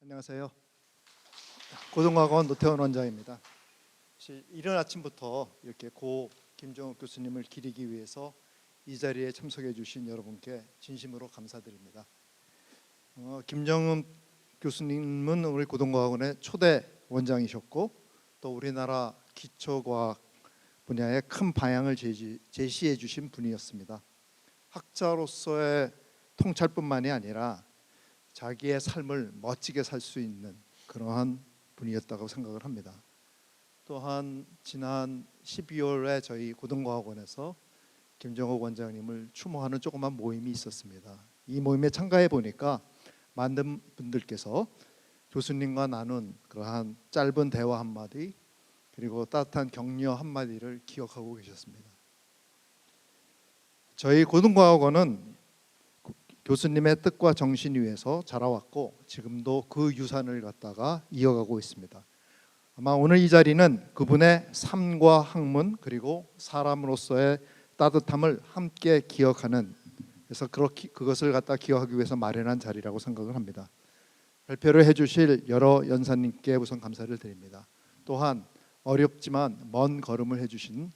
안녕하세요. 고등과학원 노태원 원장입니다. 이른 아침부터 이렇게 고 김정욱 교수님을 기리기 위해서 이 자리에 참석해 주신 여러분께 진심으로 감사드립니다. 김정욱 교수님은 우리 고등과학원의 초대 원장이셨고 또 우리나라 기초과학 분야의 큰 방향을 제시해 주신 분이었습니다. 학자로서의 통찰뿐만이 아니라 자기의 삶을 멋지게 살 수 있는 그러한 분이었다고 생각을 합니다. 또한 지난 12월에 저희 고등과학원에서 김정욱 원장님을 추모하는 조그만 모임이 있었습니다. 이 모임에 참가해 보니까 많은 분들께서 교수님과 나눈 그러한 짧은 대화 한마디 그리고 따뜻한 격려 한마디를 기억하고 계셨습니다. 저희 고등과학원은 교수님의 뜻과 정신 위에서 자라왔고 지금도 그 유산을 갖다가 이어가고 있습니다. 아마 오늘 이 자리는 그분의 삶과 학문 그리고 사람으로서의 따뜻함을 함께 기억하는, 그래서 그것을 갖다 기억하기 위해서 마련한 자리라고 생각을 합니다. 발표를 해주실 여러 연사님께 우선 감사를 드립니다. 또한 어렵지만 먼 걸음을 해주신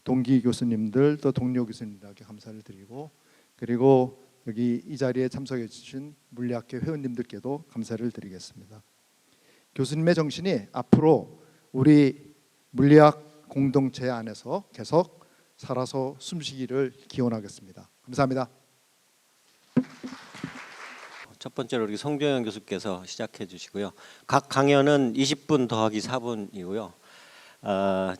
동기 교수님들 또 동료 교수님들에게 감사를 드리고, 그리고 여기 이 자리에 참석해 주신 물리학회 회원님들께도 감사를 드리겠습니다. 교수님의 정신이 앞으로 우리 물리학 공동체 안에서 계속 살아서 숨쉬기를 기원하겠습니다. 감사합니다. 첫 번째로 우리 송정현 교수께서 시작해 주시고요. 각 강연은 20분 더하기 4분이고요.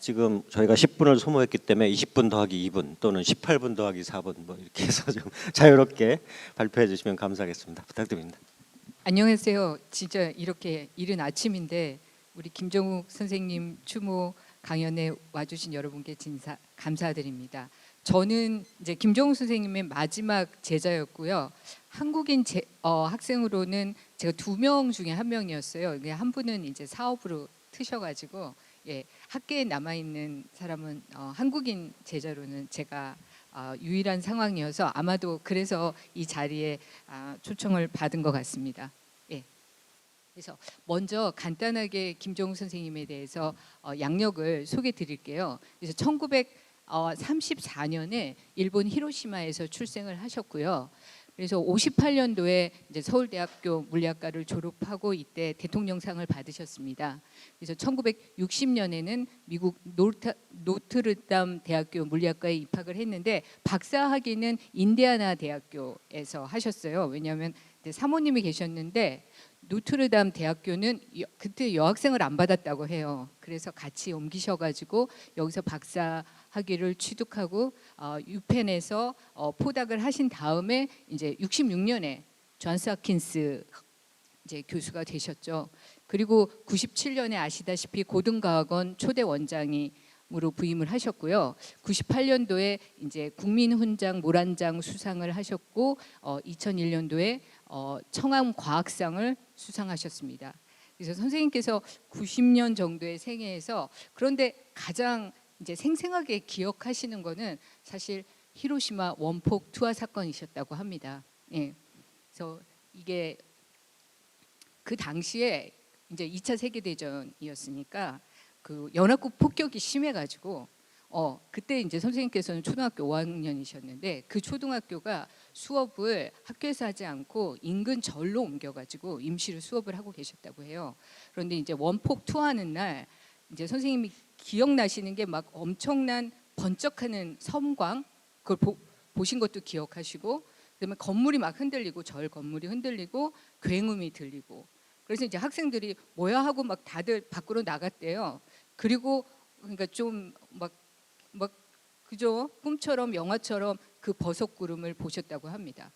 지금 저희가 10분을 소모했기 때문에 20분 더하기 2분 또는 18분 더하기 4분 뭐 이렇게 해서 좀 자유롭게 발표해 주시면 감사하겠습니다. 부탁드립니다. 안녕하세요. 진짜 이렇게 이른 아침인데 우리 김정욱 선생님 추모 강연에 와주신 여러분께 진짜 감사드립니다. 저는 이제 김정욱 선생님의 마지막 제자였고요. 한국인 학생으로는 제가 2명 중에 1명이었어요. 한 분은 이제 사업으로 트셔가지고 학계에 남아 있는 사람은 한국인 제자로는 제가 유일한 상황이어서 아마도 그래서 이 자리에 초청을 받은 것 같습니다. 그래서 먼저 간단하게 김정욱 선생님에 대해서 양력을 소개해 드릴게요. 그래서 1934년에 일본 히로시마에서 출생을 하셨고요. 그래서 58년도에 이제 서울대학교 물리학과를 졸업하고 이때 대통령상을 받으셨습니다. 그래서 1960년에는 미국 노트르담 대학교 물리학과에 입학을 했는데 박사 학위는 인디아나 대학교에서 하셨어요. 왜냐하면 사모님이 계셨는데 노트르담 대학교는 그때 여학생을 안 받았다고 해요. 그래서 같이 옮기셔가지고 여기서 박사 학위를 취득하고 유펜에서 포닥을 하신 다음에 이제 66년에 존스 홉킨스 이제 교수가 되셨죠. 그리고 97년에 아시다시피 고등과학원 초대 원장으로 부임을 하셨고요. 98년도에 이제 국민훈장 모란장 수상을 하셨고 2001년도에 청암과학상을 수상하셨습니다. 그래서 선생님께서 90년 정도의 생애에서, 그런데 가장 이제 생생하게 기억하시는 거는 사실 히로시마 원폭 투하 사건이셨다고 합니다. 그래서 이게 그 당시에 이제 2차 세계대전이었으니까 그 연합국 폭격이 심해가지고 그때 이제 선생님께서는 초등학교 5학년이셨는데 그 초등학교가 수업을 학교에서 하지 않고 인근 절로 옮겨가지고 임시로 수업을 하고 계셨다고 해요. 그런데 이제 원폭 투하하는 날 이제 선생님이 기억나시는 게 막 엄청난 번쩍하는 섬광, 그걸 보신 것도 기억하시고, 그다음에 건물이 막 흔들리고 절 건물이 흔들리고 굉음이 들리고, 그래서 이제 학생들이 뭐야 하고 막 다들 밖으로 나갔대요. 그리고 그러니까 좀 막 그죠? 꿈처럼 영화처럼 그 버섯구름을 보셨다고 합니다.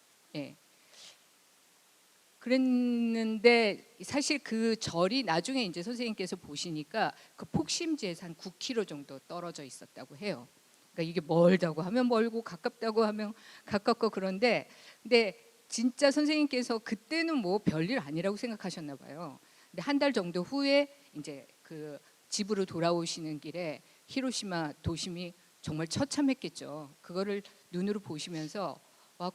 그랬는데 사실 그 절이 나중에 이제 선생님께서 보시니까 그 폭심지에서 한 9km 정도 떨어져 있었다고 해요. 그러니까 이게 멀다고 하면 멀고 가깝다고 하면 가깝고, 그런데 근데 진짜 선생님께서 그때는 뭐 별일 아니라고 생각하셨나 봐요. 근데 한 달 정도 후에 이제 그 집으로 돌아오시는 길에 히로시마 도심이 정말 처참했겠죠. 그거를 눈으로 보시면서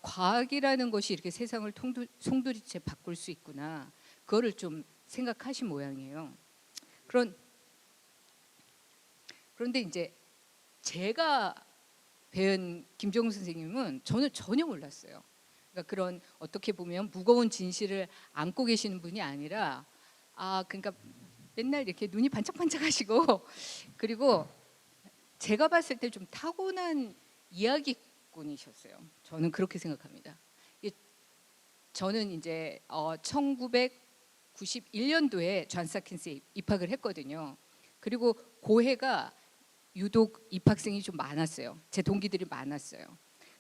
과학이라는 것이 이렇게 세상을 송두리째 바꿀 수 있구나. 그거를 좀 생각하신 모양이에요. 그런데 이제 제가 배운 김정우 선생님은 저는 전혀 몰랐어요. 그러니까 그런 어떻게 보면 무거운 진실을 안고 계시는 분이 아니라 그러니까 맨날 이렇게 눈이 반짝반짝하시고 그리고 제가 봤을 때 좀 타고난 이야기꾼이셨어요. 저는 그렇게 생각합니다. 저는 이제 1991년도에 존스 홉킨스에 입학을 했거든요. 그리고 고해가 유독 입학생이 좀 많았어요. 제 동기들이 많았어요.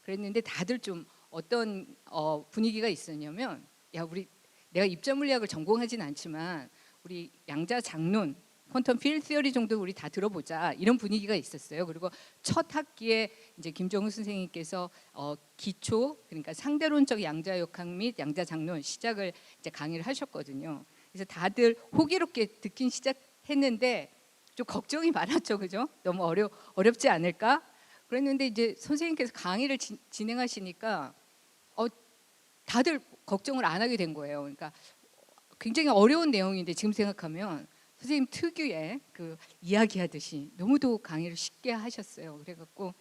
그랬는데 다들 좀 어떤 분위기가 있었냐면, 내가 입자 물리학을 전공하진 않지만 우리 양자 장론, 퀀텀 필드 시어리 정도 우리 다 들어보자, 이런 분위기가 있었어요. 그리고 첫 학기에 이제 김정우 선생님께서 기초, 그러니까 상대론적 양자역학 및 양자장론 시작을 이제 강의를 하셨거든요. 그래서 다들 호기롭게 듣긴 시작했는데 좀 걱정이 많았죠, 그죠? 너무 어렵지 않을까? 그랬는데 이제 선생님께서 강의를 진행하시니까 다들 걱정을 안 하게 된 거예요. 그러니까 굉장히 어려운 내용인데 지금 생각하면 선생님 특유의 그 이야기하듯이 너무도 강의를 쉽게 하셨어요. 그래갖고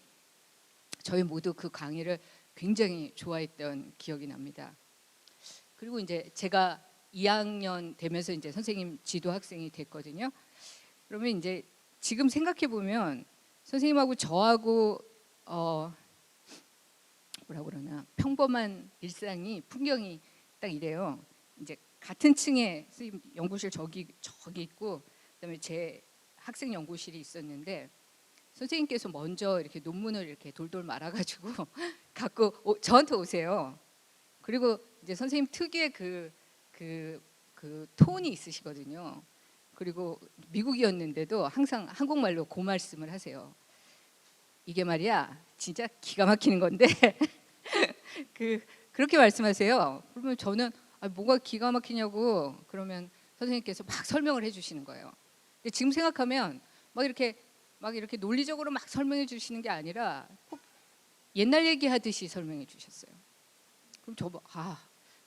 저희 모두 그 강의를 굉장히 좋아했던 기억이 납니다. 그리고 이제 제가 2학년 되면서 이제 선생님 지도 학생이 됐거든요. 그러면 이제 지금 생각해 보면 선생님하고 저하고 뭐라 그러나 평범한 일상이 풍경이 딱 이래요. 이제 같은 층에 선생님 연구실 저기 있고, 그다음에 제 학생 연구실이 있었는데 선생님께서 먼저 이렇게 논문을 이렇게 돌돌 말아가지고 갖고 저한테 오세요. 그리고 이제 선생님 특유의 그 톤이 있으시거든요. 그리고 미국이었는데도 항상 한국말로 그 말씀을 하세요. 이게 말이야 진짜 기가 막히는 건데 그렇게 말씀하세요. 그러면 저는 뭐가 기가 막히냐고, 그러면 선생님께서 막 설명을 해주시는 거예요. 근데 지금 생각하면 막 이렇게 논리적으로 막 설명해 주시는 게 아니라 꼭 옛날 얘기하듯이 설명해 주셨어요. 그럼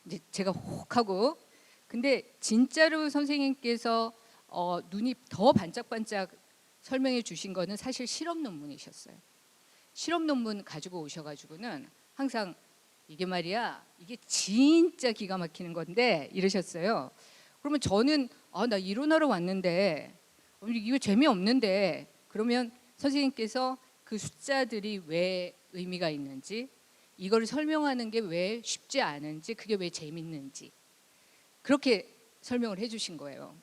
이제 제가 혹하고, 근데 진짜로 선생님께서 눈이 더 반짝반짝 설명해 주신 거는 사실 실험 논문이셨어요. 실험 논문 가지고 오셔가지고는 항상 이게 말이야 이게 진짜 기가 막히는 건데 이러셨어요. 그러면 저는 나 이론하러 왔는데 이거 재미없는데, 그러면 선생님께서 그 숫자들이 왜 의미가 있는지, 이걸 설명하는 게 왜 쉽지 않은지, 그게 왜 재밌는지 그렇게 설명을 해주신 거예요.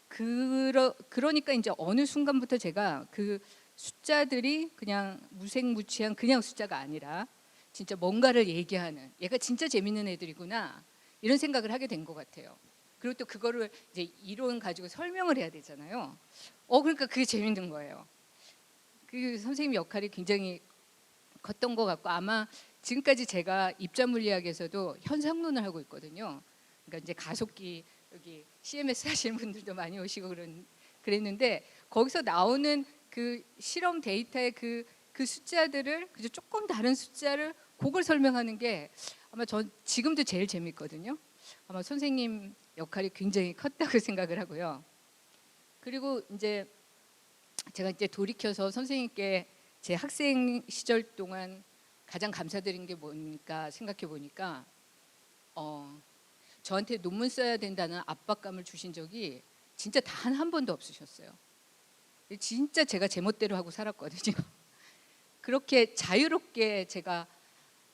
그러니까 이제 어느 순간부터 제가 그 숫자들이 그냥 무색무취한 그냥 숫자가 아니라 진짜 뭔가를 얘기하는, 얘가 진짜 재밌는 애들이구나 이런 생각을 하게 된 것 같아요. 그리고 또 그거를 이제 이론 가지고 설명을 해야 되잖아요. 그러니까 그게 재밌는 거예요. 그 선생님 역할이 굉장히 컸던 것 같고, 아마 지금까지 제가 입자 물리학에서도 현상론을 하고 있거든요. 그러니까 이제 가속기 여기 CMS 하시는 분들도 많이 오시고 그랬는데 거기서 나오는 그 실험 데이터의 그 숫자들을 그저 조금 다른 숫자를 그걸 설명하는 게 아마 전 지금도 제일 재밌거든요. 아마 선생님 역할이 굉장히 컸다고 생각을 하고요. 그리고 이제 제가 이제 돌이켜서 선생님께 제 학생 시절 동안 가장 감사드린 게 뭔가 생각해 보니까 저한테 논문 써야 된다는 압박감을 주신 적이 진짜 단 한 번도 없으셨어요. 진짜 제가 제멋대로 하고 살았거든요. 그렇게 자유롭게 제가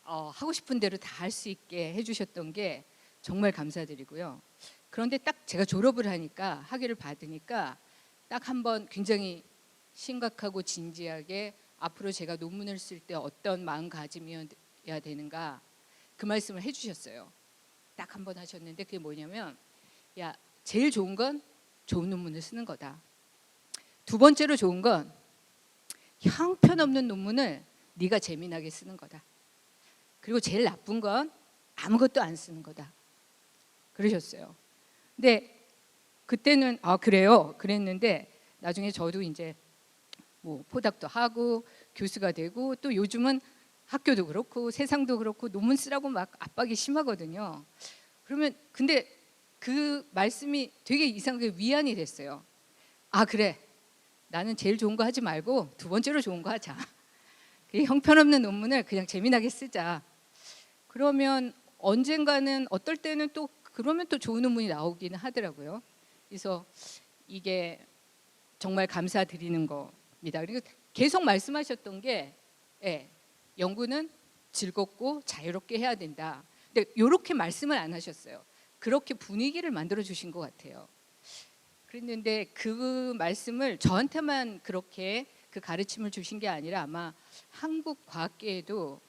하고 싶은 대로 다 할 수 있게 해주셨던 게 정말 감사드리고요. 그런데 딱 제가 졸업을 하니까, 학위를 받으니까 딱 한 번 굉장히 심각하고 진지하게 앞으로 제가 논문을 쓸 때 어떤 마음가짐이어야 되는가 그 말씀을 해주셨어요. 딱 한 번 하셨는데 그게 뭐냐면, 야, 제일 좋은 건 좋은 논문을 쓰는 거다. 두 번째로 좋은 건 형편없는 논문을 네가 재미나게 쓰는 거다. 그리고 제일 나쁜 건 아무것도 안 쓰는 거다. 그러셨어요. 근데 그때는 그래요. 그랬는데 나중에 저도 이제 뭐 포닥도 하고 교수가 되고, 또 요즘은 학교도 그렇고 세상도 그렇고 논문 쓰라고 막 압박이 심하거든요. 그러면 근데 그 말씀이 되게 이상하게 위안이 됐어요. 아 그래, 나는 제일 좋은 거 하지 말고 두 번째로 좋은 거 하자. 그 형편없는 논문을 그냥 재미나게 쓰자. 그러면 언젠가는 어떨 때는 또 그러면 또 좋은 논문이 나오기는 하더라고요. 그래서 이게 정말 감사드리는 겁니다. 그리고 계속 말씀하셨던 게 연구는 즐겁고 자유롭게 해야 된다. 근데 이렇게 말씀을 안 하셨어요. 그렇게 분위기를 만들어 주신 것 같아요. 그랬는데 그 말씀을 저한테만 그렇게 그 가르침을 주신 게 아니라 아마 한국 과학계에도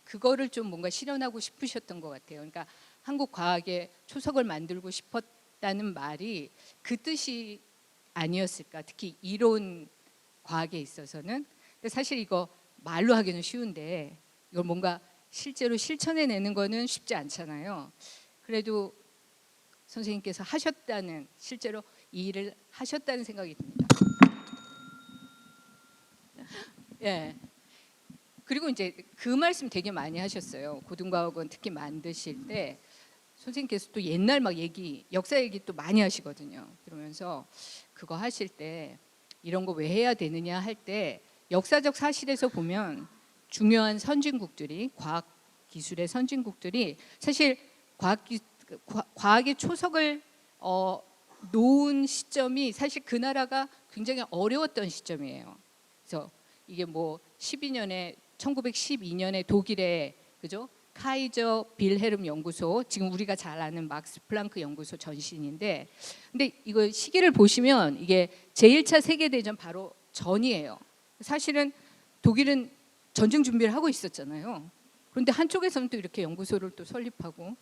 그거를 좀 뭔가 실현하고 싶으셨던 것 같아요. 그러니까 한국 과학의 초석을 만들고 싶었다는 말이 그 뜻이 아니었을까. 특히 이론 과학에 있어서는. 근데 사실 이거 말로 하기는 쉬운데 이걸 뭔가 실제로 실천해내는 거는 쉽지 않잖아요. 그래도 선생님께서 하셨다는, 실제로 이 일을 하셨다는 생각이 듭니다. 예. 그리고 이제 그 말씀 되게 많이 하셨어요. 고등과학원 특히 만드실 때 선생님께서 또 옛날 막 역사 얘기 또 많이 하시거든요. 그러면서 그거 하실 때 이런 거 왜 해야 되느냐 할 때 역사적 사실에서 보면 중요한 선진국들이, 과학 기술의 선진국들이 사실 과학의 초석을 놓은 시점이 사실 그 나라가 굉장히 어려웠던 시점이에요. 그래서 이게 뭐 1912년에 독일의 그죠? 카이저 빌헤름 연구소, 지금 우리가 잘 아는 막스 플랑크 연구소 전신인데, 근데 이거 시기를 보시면 이게 제1차 세계대전 바로 전이에요. 사실은 독일은 전쟁 준비를 하고 있었잖아요. 그런데 한쪽에서는 또 이렇게 연구소를 또 설립하고,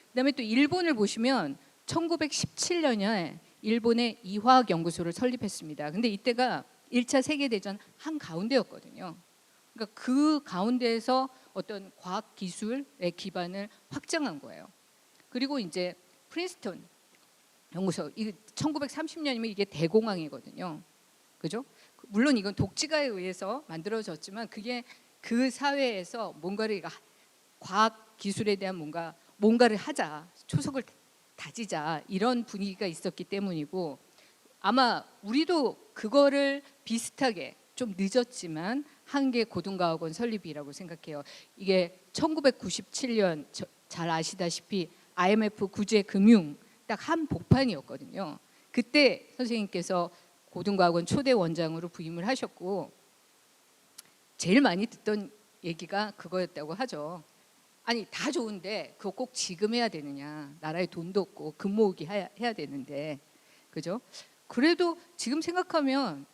그다음에 또 일본을 보시면 1917년에 일본의 이화학 연구소를 설립했습니다. 근데 이때가 1차 세계대전 한가운데였거든요. 그러니까 그 가운데에서 어떤 과학 기술의 기반을 확장한 거예요. 그리고 이제 프린스턴 연구소, 이 1930년이면 이게 대공황이거든요. 그죠? 물론 이건 독지가에 의해서 만들어졌지만 그게 그 사회에서 뭔가를 과학 기술에 대한 뭔가를 하자, 초석을 다지자, 이런 분위기가 있었기 때문이고, 아마 우리도 그거를 비슷하게 좀 늦었지만 한 게 고등과학원 설립이라고 생각해요. 이게 1997년 잘 아시다시피 IMF 구제 금융 딱 한 복판이었거든요. 그때 선생님께서 고등과학원 초대 원장으로 부임을 하셨고 제일 많이 듣던 얘기가 그거였다고 하죠. 아니 다 좋은데 그거 꼭 지금 해야 되느냐, 나라에 돈도 없고 금 모으기 해야 되는데, 그죠? 그래도 지금 생각하면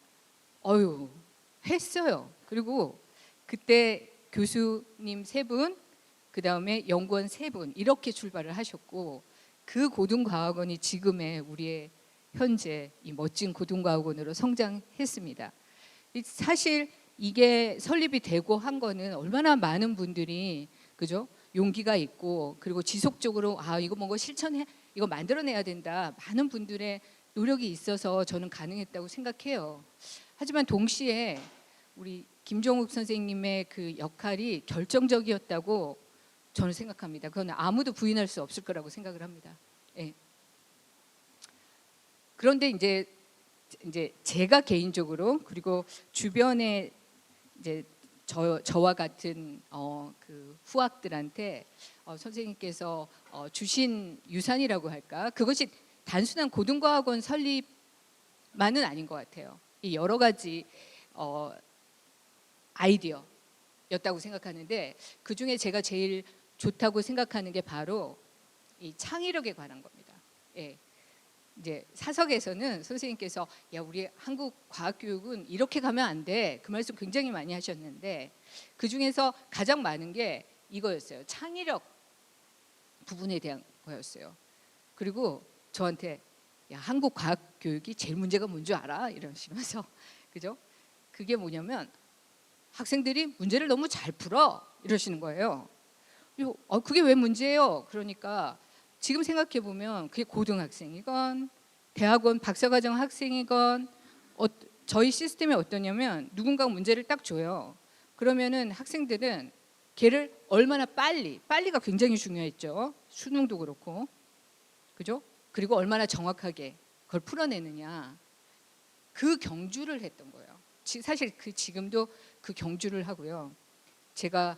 했어요. 그리고 그때 교수님 3분, 그 다음에 연구원 3분 이렇게 출발을 하셨고, 그 고등과학원이 지금의 우리의 현재 이 멋진 고등과학원으로 성장했습니다. 사실 이게 설립이 되고 한 거는 얼마나 많은 분들이, 그죠? 용기가 있고, 그리고 지속적으로 이거 뭔가 실천해, 이거 만들어내야 된다, 많은 분들의 노력이 있어서 저는 가능했다고 생각해요. 하지만 동시에 우리 김종욱 선생님의 그 역할이 결정적이었다고 저는 생각합니다. 그건 아무도 부인할 수 없을 거라고 생각을 합니다. 예. 그런데 이제 제가 개인적으로, 그리고 주변에 이제 저와 같은 그 후학들한테 선생님께서 주신 유산이라고 할까, 그것이 단순한 고등과학원 설립만은 아닌 것 같아요. 이 여러 가지 아이디어였다고 생각하는데, 그 중에 제가 제일 좋다고 생각하는 게 바로 이 창의력에 관한 겁니다. 예. 이제 사석에서는 선생님께서 우리 한국 과학교육은 이렇게 가면 안 돼, 그 말씀 굉장히 많이 하셨는데 그 중에서 가장 많은 게 이거였어요. 창의력 부분에 대한 거였어요. 그리고 저한테 한국 과학교육이 제일 문제가 뭔 줄 알아? 이러시면서 그죠? 그게 뭐냐면 학생들이 문제를 너무 잘 풀어 이러시는 거예요. 그게 왜 문제예요? 그러니까 지금 생각해 보면 그게 고등학생이건 대학원 박사과정 학생이건 저희 시스템이 어떠냐면 누군가가 문제를 딱 줘요. 그러면은 학생들은 걔를 얼마나 빨리가 굉장히 중요했죠. 수능도 그렇고 그죠? 그리고 얼마나 정확하게 그걸 풀어내느냐 그 경주를 했던 거예요. 사실 지금도 그 경주를 하고요. 제가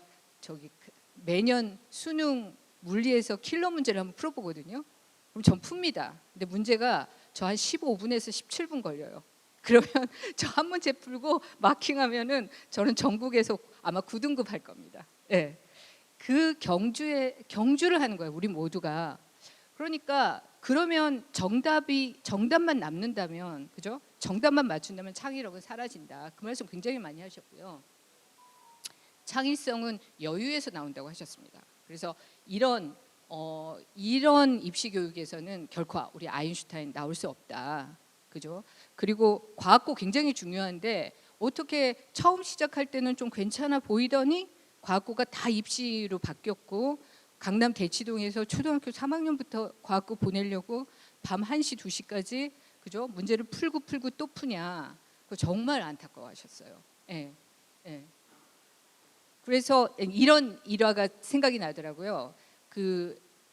매년 수능 물리에서 킬러 문제를 한번 풀어보거든요. 그럼 전 풉니다. 근데 문제가 저 한 15분에서 17분 걸려요. 그러면 저 한 문제 풀고 마킹하면은 저는 전국에서 아마 9등급 할 겁니다. 예. 그 경주를 하는 거예요. 우리 모두가. 그러니까 그러면 정답만 남는다면, 그죠? 정답만 맞춘다면 창의력은 사라진다. 그 말씀 굉장히 많이 하셨고요. 창의성은 여유에서 나온다고 하셨습니다. 그래서 이런 입시 교육에서는 결코 우리 아인슈타인 나올 수 없다. 그죠? 그리고 과학고 굉장히 중요한데 어떻게 처음 시작할 때는 좀 괜찮아 보이더니 과학고가 다 입시로 바뀌었고 강남 대치동에서 초등학교 3학년부터 과학고 보내려고 밤 1시, 2시까지 그죠? 문제를 풀고 또 푸냐. 그거 정말 안타까워하셨어요. 예. 예. 그래서 이런 일화가 생각이 나더라고요.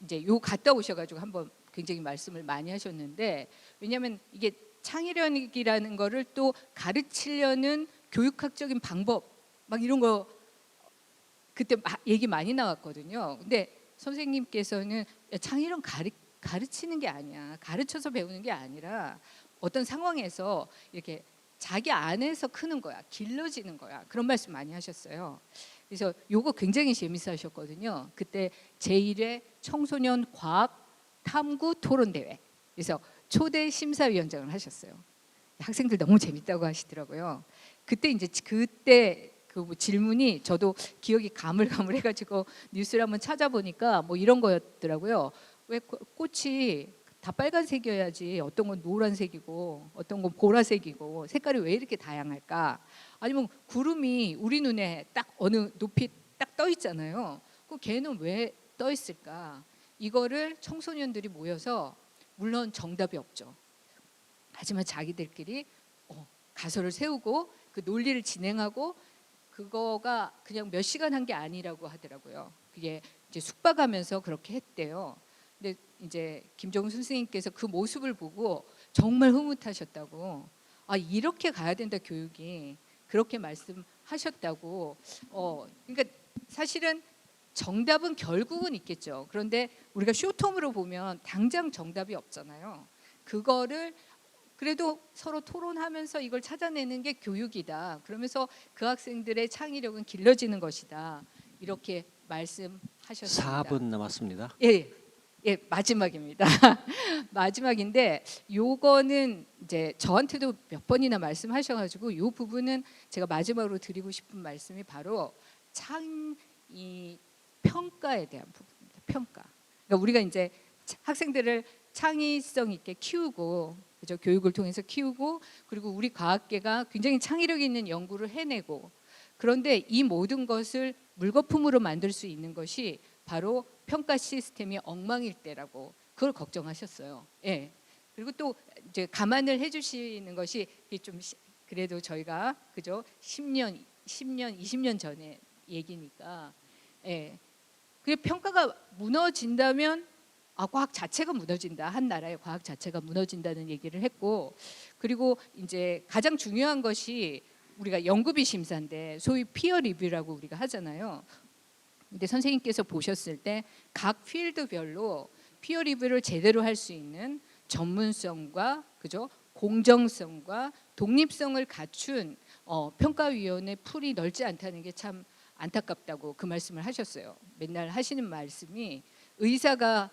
이제 갔다 오셔가지고 한번 굉장히 말씀을 많이 하셨는데 왜냐하면 이게 창의력이라는 거를 또 가르치려는 교육학적인 방법 막 이런 거 그때 얘기 많이 나왔거든요. 근데 선생님께서는 창의력 가르치는 게 아니야. 가르쳐서 배우는 게 아니라 어떤 상황에서 이렇게 자기 안에서 크는 거야. 길러지는 거야. 그런 말씀 많이 하셨어요. 그래서 요거 굉장히 재밌어 하셨거든요. 그때 제1회 청소년 과학 탐구 토론 대회. 그래서 초대 심사위원장을 하셨어요. 학생들 너무 재밌다고 하시더라고요. 그때 그 질문이 저도 기억이 가물가물해가지고 뉴스를 한번 찾아보니까 뭐 이런 거였더라고요. 왜 꽃이 다 빨간색이어야지 어떤 건 노란색이고 어떤 건 보라색이고 색깔이 왜 이렇게 다양할까? 아니면 구름이 우리 눈에 딱 어느 높이 딱 떠 있잖아요. 그 걔는 왜 떠 있을까? 이거를 청소년들이 모여서 물론 정답이 없죠. 하지만 자기들끼리 가설을 세우고 그 논리를 진행하고 그거가 그냥 몇 시간 한 게 아니라고 하더라고요. 그게 이제 숙박하면서 그렇게 했대요. 근데 이제 김정은 선생님께서 그 모습을 보고 정말 흐뭇하셨다고. 아, 이렇게 가야 된다 교육이. 그렇게 말씀하셨다고. 그러니까 사실은 정답은 결국은 있겠죠. 그런데 우리가 쇼텀으로 보면 당장 정답이 없잖아요. 그거를 그래도 서로 토론하면서 이걸 찾아내는 게 교육이다. 그러면서 그 학생들의 창의력은 길러지는 것이다. 이렇게 말씀하셨습니다. 4분 남았습니다. 예, 마지막입니다. 마지막인데 요거는 이제 저한테도 몇 번이나 말씀하셔가지고 요 부분은 제가 마지막으로 드리고 싶은 말씀이 바로 이 평가에 대한 부분입니다. 평가. 그러니까 우리가 이제 학생들을 창의성 있게 키우고, 그죠? 교육을 통해서 키우고, 그리고 우리 과학계가 굉장히 창의력 있는 연구를 해내고, 그런데 이 모든 것을 물거품으로 만들 수 있는 것이 바로 평가 시스템이 엉망일 때라고 그걸 걱정하셨어요. 예. 그리고 또 이제 감안을 해주시는 것이 좀 그래도 저희가 그죠? 10년, 20년 전에 얘기니까. 예. 그 평가가 무너진다면 과학 자체가 무너진다. 한 나라의 과학 자체가 무너진다는 얘기를 했고, 그리고 이제 가장 중요한 것이 우리가 연구비 심사인데 소위 피어 리뷰라고 우리가 하잖아요. 근데 선생님께서 보셨을 때 각 필드별로 피어 리뷰를 제대로 할 수 있는 전문성과 그죠? 공정성과 독립성을 갖춘 평가위원회 풀이 넓지 않다는 게 참 안타깝다고 그 말씀을 하셨어요. 맨날 하시는 말씀이 의사가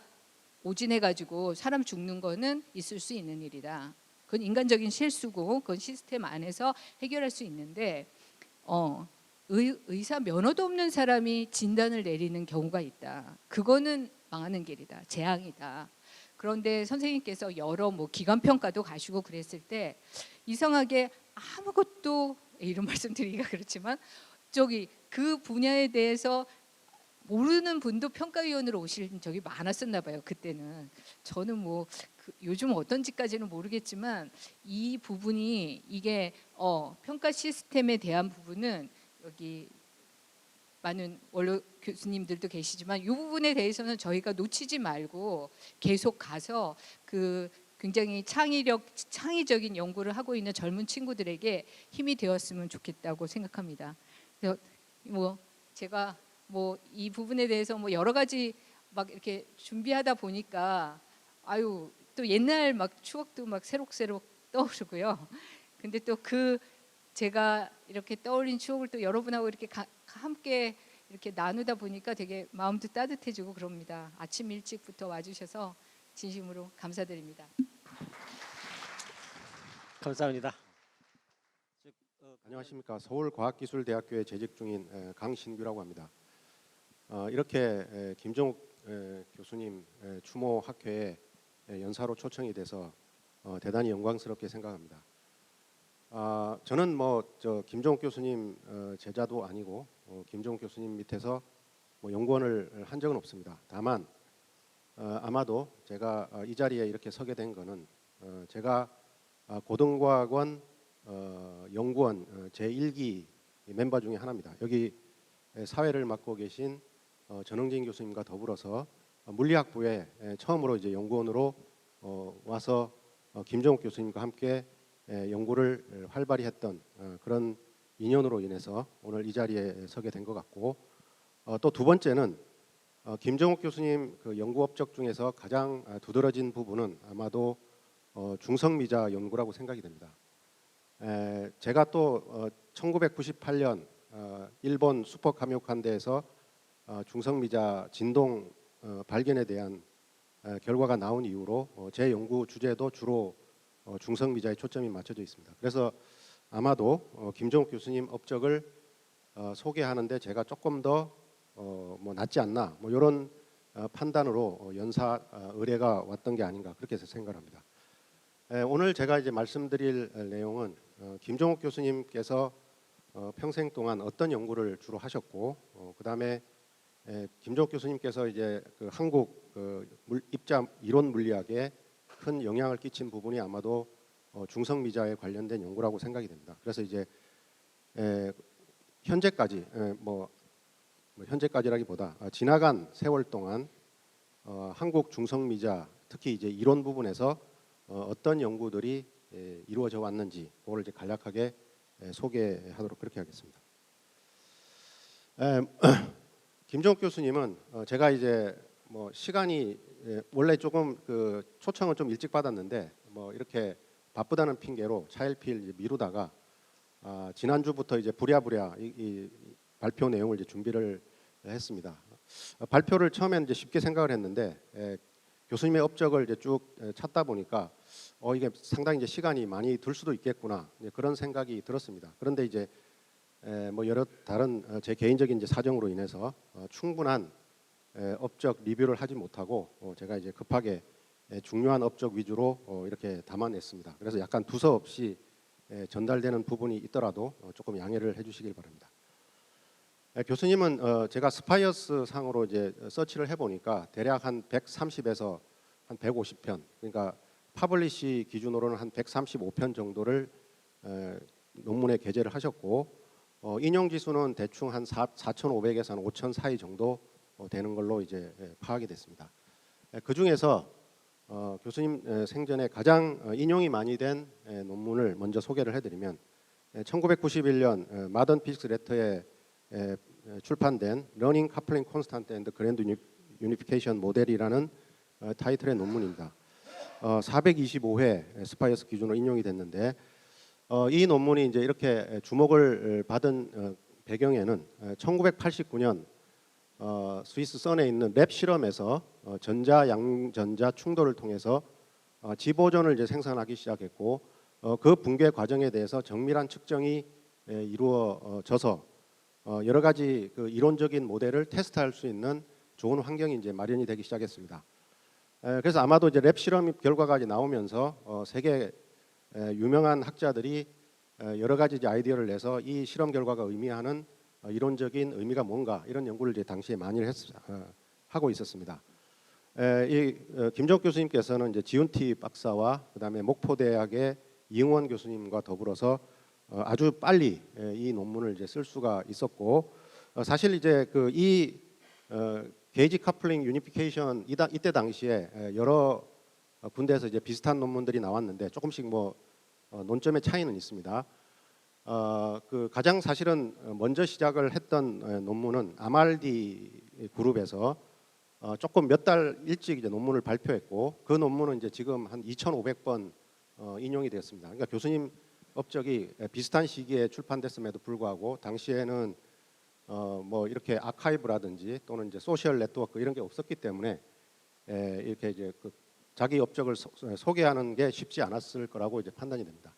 오진해가지고 사람 죽는 거는 있을 수 있는 일이다. 그건 인간적인 실수고 그건 시스템 안에서 해결할 수 있는데 의사 면허도 없는 사람이 진단을 내리는 경우가 있다. 그거는 망하는 길이다. 재앙이다. 그런데 선생님께서 여러 기관 평가도 가시고 그랬을 때 이상하게 아무것도 이런 말씀드리기가 그렇지만 그 분야에 대해서 모르는 분도 평가위원으로 오신 적이 많았었나 봐요. 그때는 저는 요즘 어떤지까지는 모르겠지만 이 부분이 이게 평가 시스템에 대한 부분은 여기 많은 원로 교수님들도 계시지만 이 부분에 대해서는 저희가 놓치지 말고 계속 가서 그 굉장히 창의적인 연구를 하고 있는 젊은 친구들에게 힘이 되었으면 좋겠다고 생각합니다. 그래서 뭐 제가 뭐 이 부분에 대해서 뭐 여러 가지 막 이렇게 준비하다 보니까 아유 또 옛날 막 추억도 막 새록새록 떠오르고요. 근데 또 그 제가 이렇게 떠올린 추억을 또 여러분하고 이렇게 함께 이렇게 나누다 보니까 되게 마음도 따뜻해지고 그럽니다. 아침 일찍부터 와주셔서 진심으로 감사드립니다. 감사합니다. 안녕하십니까. 서울과학기술대학교에 재직 중인 강신규라고 합니다. 이렇게 김정욱 교수님 추모 학회에 연사로 초청이 돼서 대단히 영광스럽게 생각합니다. 저는 김정욱 교수님 제자도 아니고 김정욱 교수님 밑에서 연구원을 한 적은 없습니다. 다만 아마도 제가 이 자리에 이렇게 서게 된 거는 제가 고등과학원 연구원 제1기 멤버 중에 하나입니다. 여기 사회를 맡고 계신 전흥진 교수님과 더불어서 물리학부에 처음으로 이제 연구원으로 와서 김정욱 교수님과 함께 연구를 활발히 했던 그런 인연으로 인해서 오늘 이 자리에 서게 된 것 같고, 또 두 번째는 김정욱 교수님 그 연구 업적 중에서 가장 두드러진 부분은 아마도 중성미자 연구라고 생각이 됩니다. 제가 또 1998년 일본 슈퍼 카미오칸데에서 중성미자 진동 발견에 대한 결과가 나온 이후로 제 연구 주제도 주로 중성미자에 초점이 맞춰져 있습니다. 그래서 아마도 김정욱 교수님 업적을 소개하는데 제가 조금 더 낫지 않나 이런 판단으로 연사 의뢰가 왔던 게 아닌가 그렇게 생각합니다. 오늘 제가 이제 말씀드릴 내용은 김정욱 교수님께서 평생 동안 어떤 연구를 주로 하셨고, 그 다음에 김정욱 교수님께서 이제 그 한국 입자 이론 물리학에 큰 영향을 끼친 부분이 아마도 중성미자에 관련된 연구라고 생각이 됩니다. 그래서 이제 현재까지 현재까지라기보다 지나간 세월 동안 한국 중성미자 특히 이제 이론 부분에서 어떤 연구들이 이루어져 왔는지 그걸 이제 간략하게 소개하도록 그렇게 하겠습니다. 김정욱 교수님은 제가 이제 시간이 원래 조금 그 초청을 좀 일찍 받았는데 이렇게 바쁘다는 핑계로 차일피일 이제 미루다가 지난주부터 이제 부랴부랴 이 발표 내용을 이제 준비를 했습니다. 발표를 처음에는 이제 쉽게 생각을 했는데 교수님의 업적을 이제 쭉 찾다 보니까 이게 상당히 이제 시간이 많이 들 수도 있겠구나 그런 생각이 들었습니다. 그런데 이제 여러 다른 제 개인적인 이제 사정으로 인해서 충분한 업적 리뷰를 하지 못하고 제가 이제 급하게 중요한 업적 위주로 이렇게 담아냈습니다. 그래서 약간 두서없이 전달되는 부분이 있더라도 조금 양해를 해주시길 바랍니다. 교수님은 제가 스파이어스 상으로 이제 서치를 해보니까 대략 한 130에서 한 150편, 그러니까 파블리시 기준으로는 한 135편 정도를 논문에 게재를 하셨고, 인용 지수는 대충 한 4,500에서 한 5,000 사이 정도 되는 걸로 이제 파악이 됐습니다. 그 중에서 교수님 생전에 가장 인용이 많이 된 논문을 먼저 소개를 해드리면 1991년 마던 피직스 레터에 출판된 Learning Coupling Constant and Grand Unification 모델이라는 타이틀의 논문입니다. 425회 스파이어스 기준으로 인용이 됐는데 이 논문이 이제 이렇게 주목을 받은 배경에는 1989년 스위스 선에 있는 랩 실험에서 전자 양전자 충돌을 통해서 지보존을 이제 생산하기 시작했고 그 붕괴 과정에 대해서 정밀한 측정이 이루어져서 여러 가지 그 이론적인 모델을 테스트할 수 있는 좋은 환경이 이제 마련이 되기 시작했습니다. 그래서 아마도 이제 랩 실험 결과가 이제 나오면서 세계 유명한 학자들이 여러 가지 이제 아이디어를 내서 이 실험 결과가 의미하는 이론적인 의미가 뭔가 이런 연구를 이제 당시에 많이 하고 있었습니다. 김정욱 교수님께서는 이제 지훈티 박사와 그다음에 목포대학의 이응원 교수님과 더불어서 아주 빨리 이 논문을 이제 쓸 수가 있었고 사실 이제 이 게이지 커플링 유니피케이션 이때 당시에 여러 군데에서 이제 비슷한 논문들이 나왔는데 조금씩 뭐 논점의 차이는 있습니다. 가장 사실은 먼저 시작을 했던 논문은 아말디 그룹에서 조금 몇 달 일찍 이제 논문을 발표했고, 그 논문은 이제 지금 한 2,500번 인용이 되었습니다. 그러니까 교수님 업적이 비슷한 시기에 출판됐음에도 불구하고 당시에는 뭐 이렇게 아카이브라든지 또는 이제 소셜 네트워크 이런 게 없었기 때문에 이렇게 이제 자기 업적을 소개하는 게 쉽지 않았을 거라고 이제 판단이 됩니다.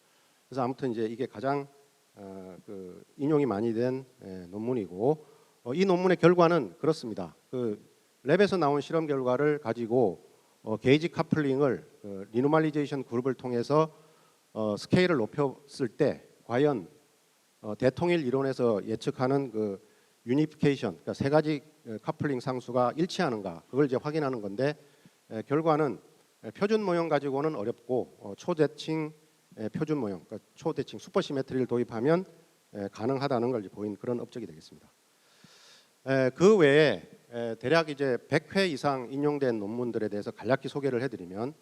그래서 아무튼 이제 이게 가장 인용이 많이 된 논문이고, 이 논문의 결과는 그렇습니다. 랩에서 나온 실험 결과를 가지고 게이지 커플링을 리노멀리제이션 그룹을 통해서 스케일을 높였을 때 과연 대통일 이론에서 예측하는 유니피케이션, 그러니까 세 가지 커플링 상수가 일치하는가, 그걸 이제 확인하는 건데, 결과는 표준 모형 가지고는 어렵고 초대칭 표준 모형, 그러니까 초대칭 슈퍼시메트리를 도입하면 가능하다는 걸 이제 보인 그런 업적이 되겠습니다. 그 외에 대략 이제 100회 이상 인용된 논문들에 대해서 간략히 소개를 해드리면,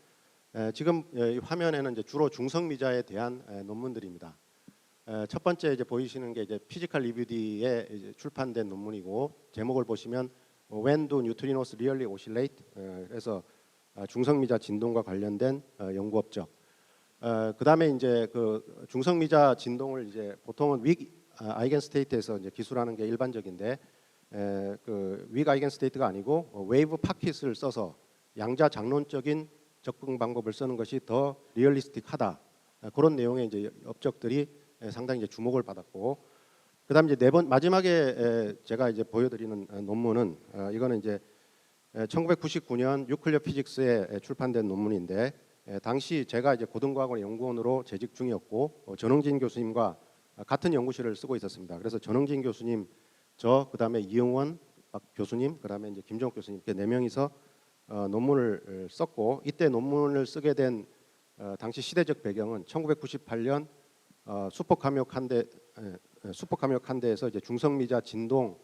지금 이 화면에는 이제 주로 중성미자에 대한 논문들입니다. 첫 번째 이제 보이시는 게 이제 피지컬 리뷰디에 이제 출판된 논문이고, 제목을 보시면 When do neutrinos really oscillate? 그래서 중성미자 진동과 관련된 연구 업적. 그다음에 이제 중성미자 진동을 이제 보통은 윅 아이겐스테이트에서 이제 기술하는 게 일반적인데, 윅 아이겐스테이트가 아니고 웨이브 파킷을 써서 양자 장론적인 접근 방법을 쓰는 것이 더 리얼리스틱하다. 그런 내용의 이제 업적들이 상당히 이제 주목을 받았고, 그다음에 이제 마지막에 제가 이제 보여드리는 논문은 이거는 이제 1999년 뉴클리어 피직스에 출판된 논문인데, 당시 제가 이제 고등과학원 연구원으로 재직 중이었고 전흥진 교수님과 같은 연구실을 쓰고 있었습니다. 그래서 전흥진 교수님, 저 그다음에 이영원 교수님, 그다음에 이제 김정욱 교수님 이렇게 네 명이서 논문을 썼고, 이때 논문을 쓰게 된 당시 시대적 배경은 1998년 슈퍼카미오 칸데에서 이제 중성미자 진동이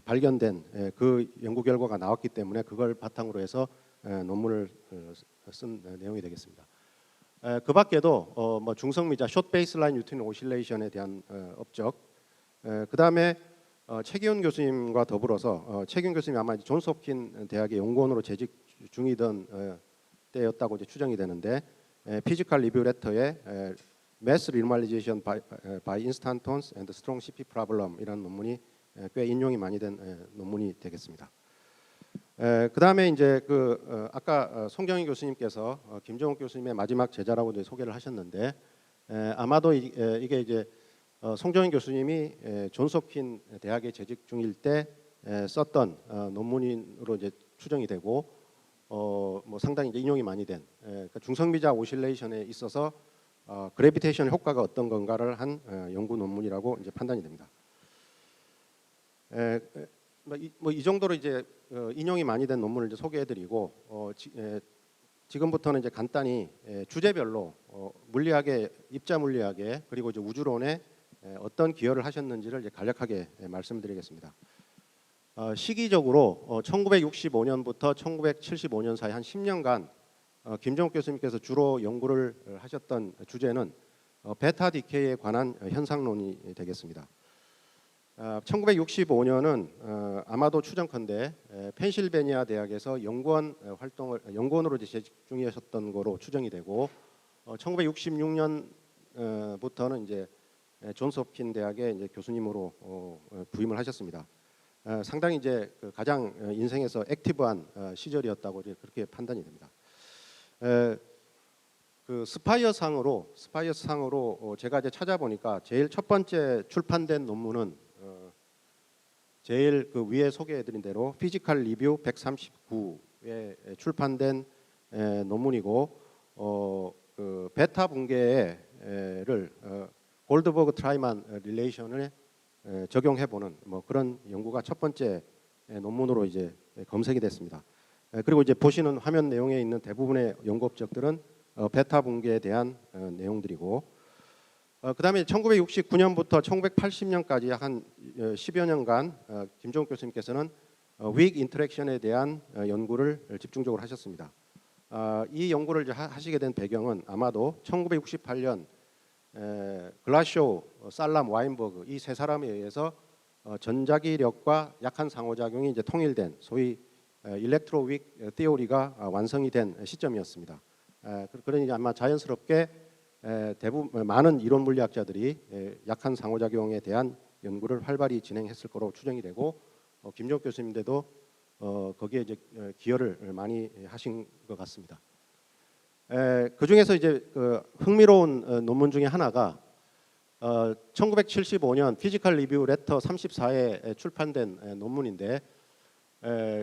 발견된 그 연구 결과가 나왔기 때문에 그걸 바탕으로 해서 논문을 쓴 내용이 되겠습니다. 그 밖에도 뭐 중성미자 숏 베이스라인 뉴트린 오실레이션에 대한 업적, 그 다음에 최기훈 교수님과 더불어서 최기훈 교수님이 아마 존스 홉킨 대학의 연구원으로 재직 중이던 때였다고 이제 추정이 되는데, 피지컬 리뷰 레터에 Mass Renormalization by Instantons and Strong CP Problem 이라는 논문이 꽤 인용이 많이 된 논문이 되겠습니다. 그 다음에 이제 아까 송경희 교수님께서 김정욱 교수님의 마지막 제자라고 이제 소개를 하셨는데, 아마도 이게 이제 송정인 교수님이 존스 홉킨 대학에 재직 중일 때 썼던 논문으로 이제 추정이 되고, 뭐 상당히 이제 인용이 많이 된 그러니까 중성미자 오실레이션에 있어서 그래비테이션 효과가 어떤 건가를 한 연구 논문이라고 이제 판단이 됩니다. 뭐 이 정도로 이제 인용이 많이 된 논문을 이제 소개해드리고, 지금부터는 이제 간단히 주제별로 물리학의 입자 물리학에 그리고 이제 우주론에 어떤 기여를 하셨는지를 이제 간략하게 말씀드리겠습니다. 시기적으로 1965년부터 1975년 사이 한 10년간 김정욱 교수님께서 주로 연구를 하셨던 주제는 베타 디케이에 관한 현상론이 되겠습니다. 1965년은 아마도 추정컨대 펜실베니아 대학에서 연구원으로 재직 중이셨던 거로 추정이 되고, 1966년부터는 이제 존스 홉킨 대학의 이제 교수님으로 부임을 하셨습니다. 상당히 이제 가장 인생에서 액티브한 시절이었다고 이제 그렇게 판단이 됩니다. 스파이어 상으로 제가 이제 찾아보니까 제일 첫 번째 출판된 논문은 제일 위에 소개해드린 대로 피지컬 리뷰 139에 출판된 논문이고, 베타 붕괴를 골드버그 트라이만 릴레이션을 적용해보는 뭐 그런 연구가 첫 번째 논문으로 이제 검색이 됐습니다. 그리고 이제 보시는 화면 내용에 있는 대부분의 연구 업적들은 베타 붕괴에 대한 내용들이고, 그다음에 1969년부터 1980년까지 한 10여 년간 김종욱 교수님께서는 weak interaction에 대한 연구를 집중적으로 하셨습니다. 이 연구를 이제 하시게 된 배경은 아마도 1968년 글라쇼, 살람, 와인버그 이 세 사람에 의해서 전자기력과 약한 상호작용이 이제 통일된 소위 일렉트로 윅 티오리가 완성이 된 시점이었습니다. 그러니 아마 자연스럽게 대부분 많은 이론 물리학자들이 약한 상호작용에 대한 연구를 활발히 진행했을 거로 추정이 되고 김종욱 교수님도 거기에 이제 기여를 많이 하신 것 같습니다. 그 중에서 이제 그 흥미로운 논문 중에 하나가 1975년 피지컬 리뷰 레터 34에 출판된 논문인데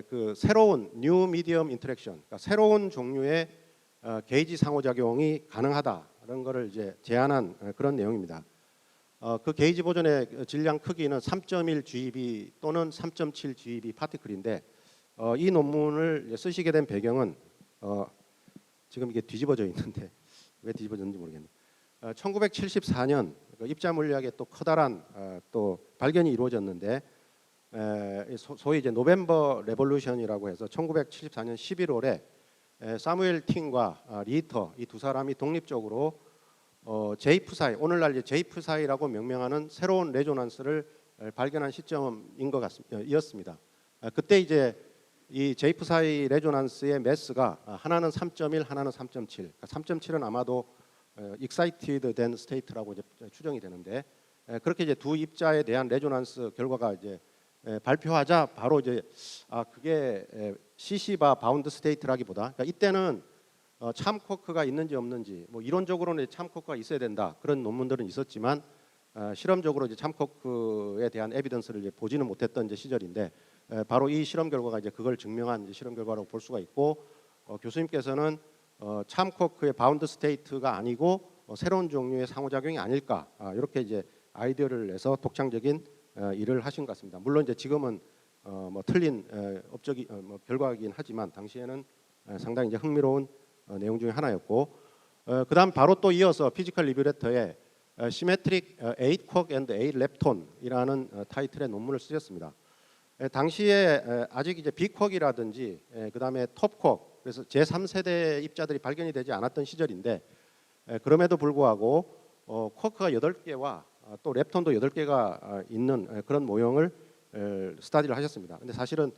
그 새로운 뉴 미디엄 인터랙션, 그러니까 새로운 종류의 게이지 상호작용이 가능하다는 것을 이제 제안한 그런 내용입니다. 그 게이지 보존의 질량 크기는 3.1 GeV 또는 3.7 GeV 파티클인데 이 논문을 쓰시게 된 배경은 지금 이게 뒤집어져 있는데 왜 뒤집어졌는지 모르겠네요. 1974년 입자 물리학의 또 커다란 또 발견이 이루어졌는데 소위 이제 노벰버 레볼루션이라고 해서 1974년 11월에 사무엘 팅과 리터 이 두 사람이 독립적으로 제이프사이, 오늘날 이제 제이프사이라고 명명하는 새로운 레조넌스를 발견한 시점인 것 같습니다. 그때 이제 이 제이프사이 레조넌스의 매스가 하나는 3.1, 하나는 3.7. 그러니까 3.7은 아마도 excited 된 state라고 이제 추정이 되는데 그렇게 이제 두 입자에 대한 레조넌스 결과가 이제 발표하자 바로 이제 그게 CC바 바운드 스테이트라기보다 그러니까 이때는 참코크가 있는지 없는지 뭐 이론적으로는 참코크가 있어야 된다 그런 논문들은 있었지만 실험적으로 이제 참코크에 대한 에비던스를 이제 보지는 못했던 이제 시절인데 바로 이 실험 결과가 이제 그걸 증명한 이제 실험 결과라고 볼 수가 있고 교수님께서는 참코크의 바운드 스테이트가 아니고 새로운 종류의 상호작용이 아닐까 이렇게 이제 아이디어를 내서 독창적인 일을 하신 것 같습니다. 물론 이제 지금은 뭐 틀린 업적이 뭐 결과이긴 하지만 당시에는 상당히 이제 흥미로운 내용 중에 하나였고 그다음 바로 또 이어서 피지컬 리뷰 레터에 시메트릭 8 쿼크 앤드 8 렙톤이라는 타이틀의 논문을 쓰셨습니다. 당시에 아직 이제 빅쿼크라든지 그다음에 톱쿼크 그래서 제3세대 입자들이 발견이 되지 않았던 시절인데 그럼에도 불구하고 쿼크가 8개와 또 렙톤도 8개가 있는 그런 모형을 스타디를 하셨습니다. 근데 사실은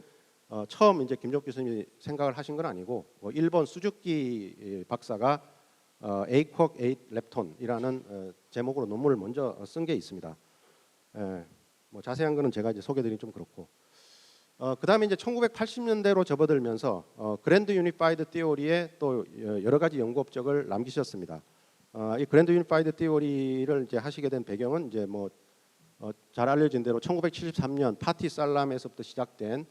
처음 이제 김종욱 교수님이 생각을 하신 건 아니고 일본 수즈키 박사가 8 쿼크 8 렙톤이라는 제목으로 논문을 먼저 쓴 게 있습니다. 뭐 자세한 거는 제가 이제 소개드리긴 좀 그렇고 그다음에 이제 1980년대로 접어들면서 그랜드 유니파이드 티오리에 또 여러 가지 연구 업적을 남기셨습니다. 이 그랜드 유니파이드 티오리를 이제 하시게 된 배경은 이제 뭐 잘 알려진 대로 1973년 파티 살람에서부터 시작된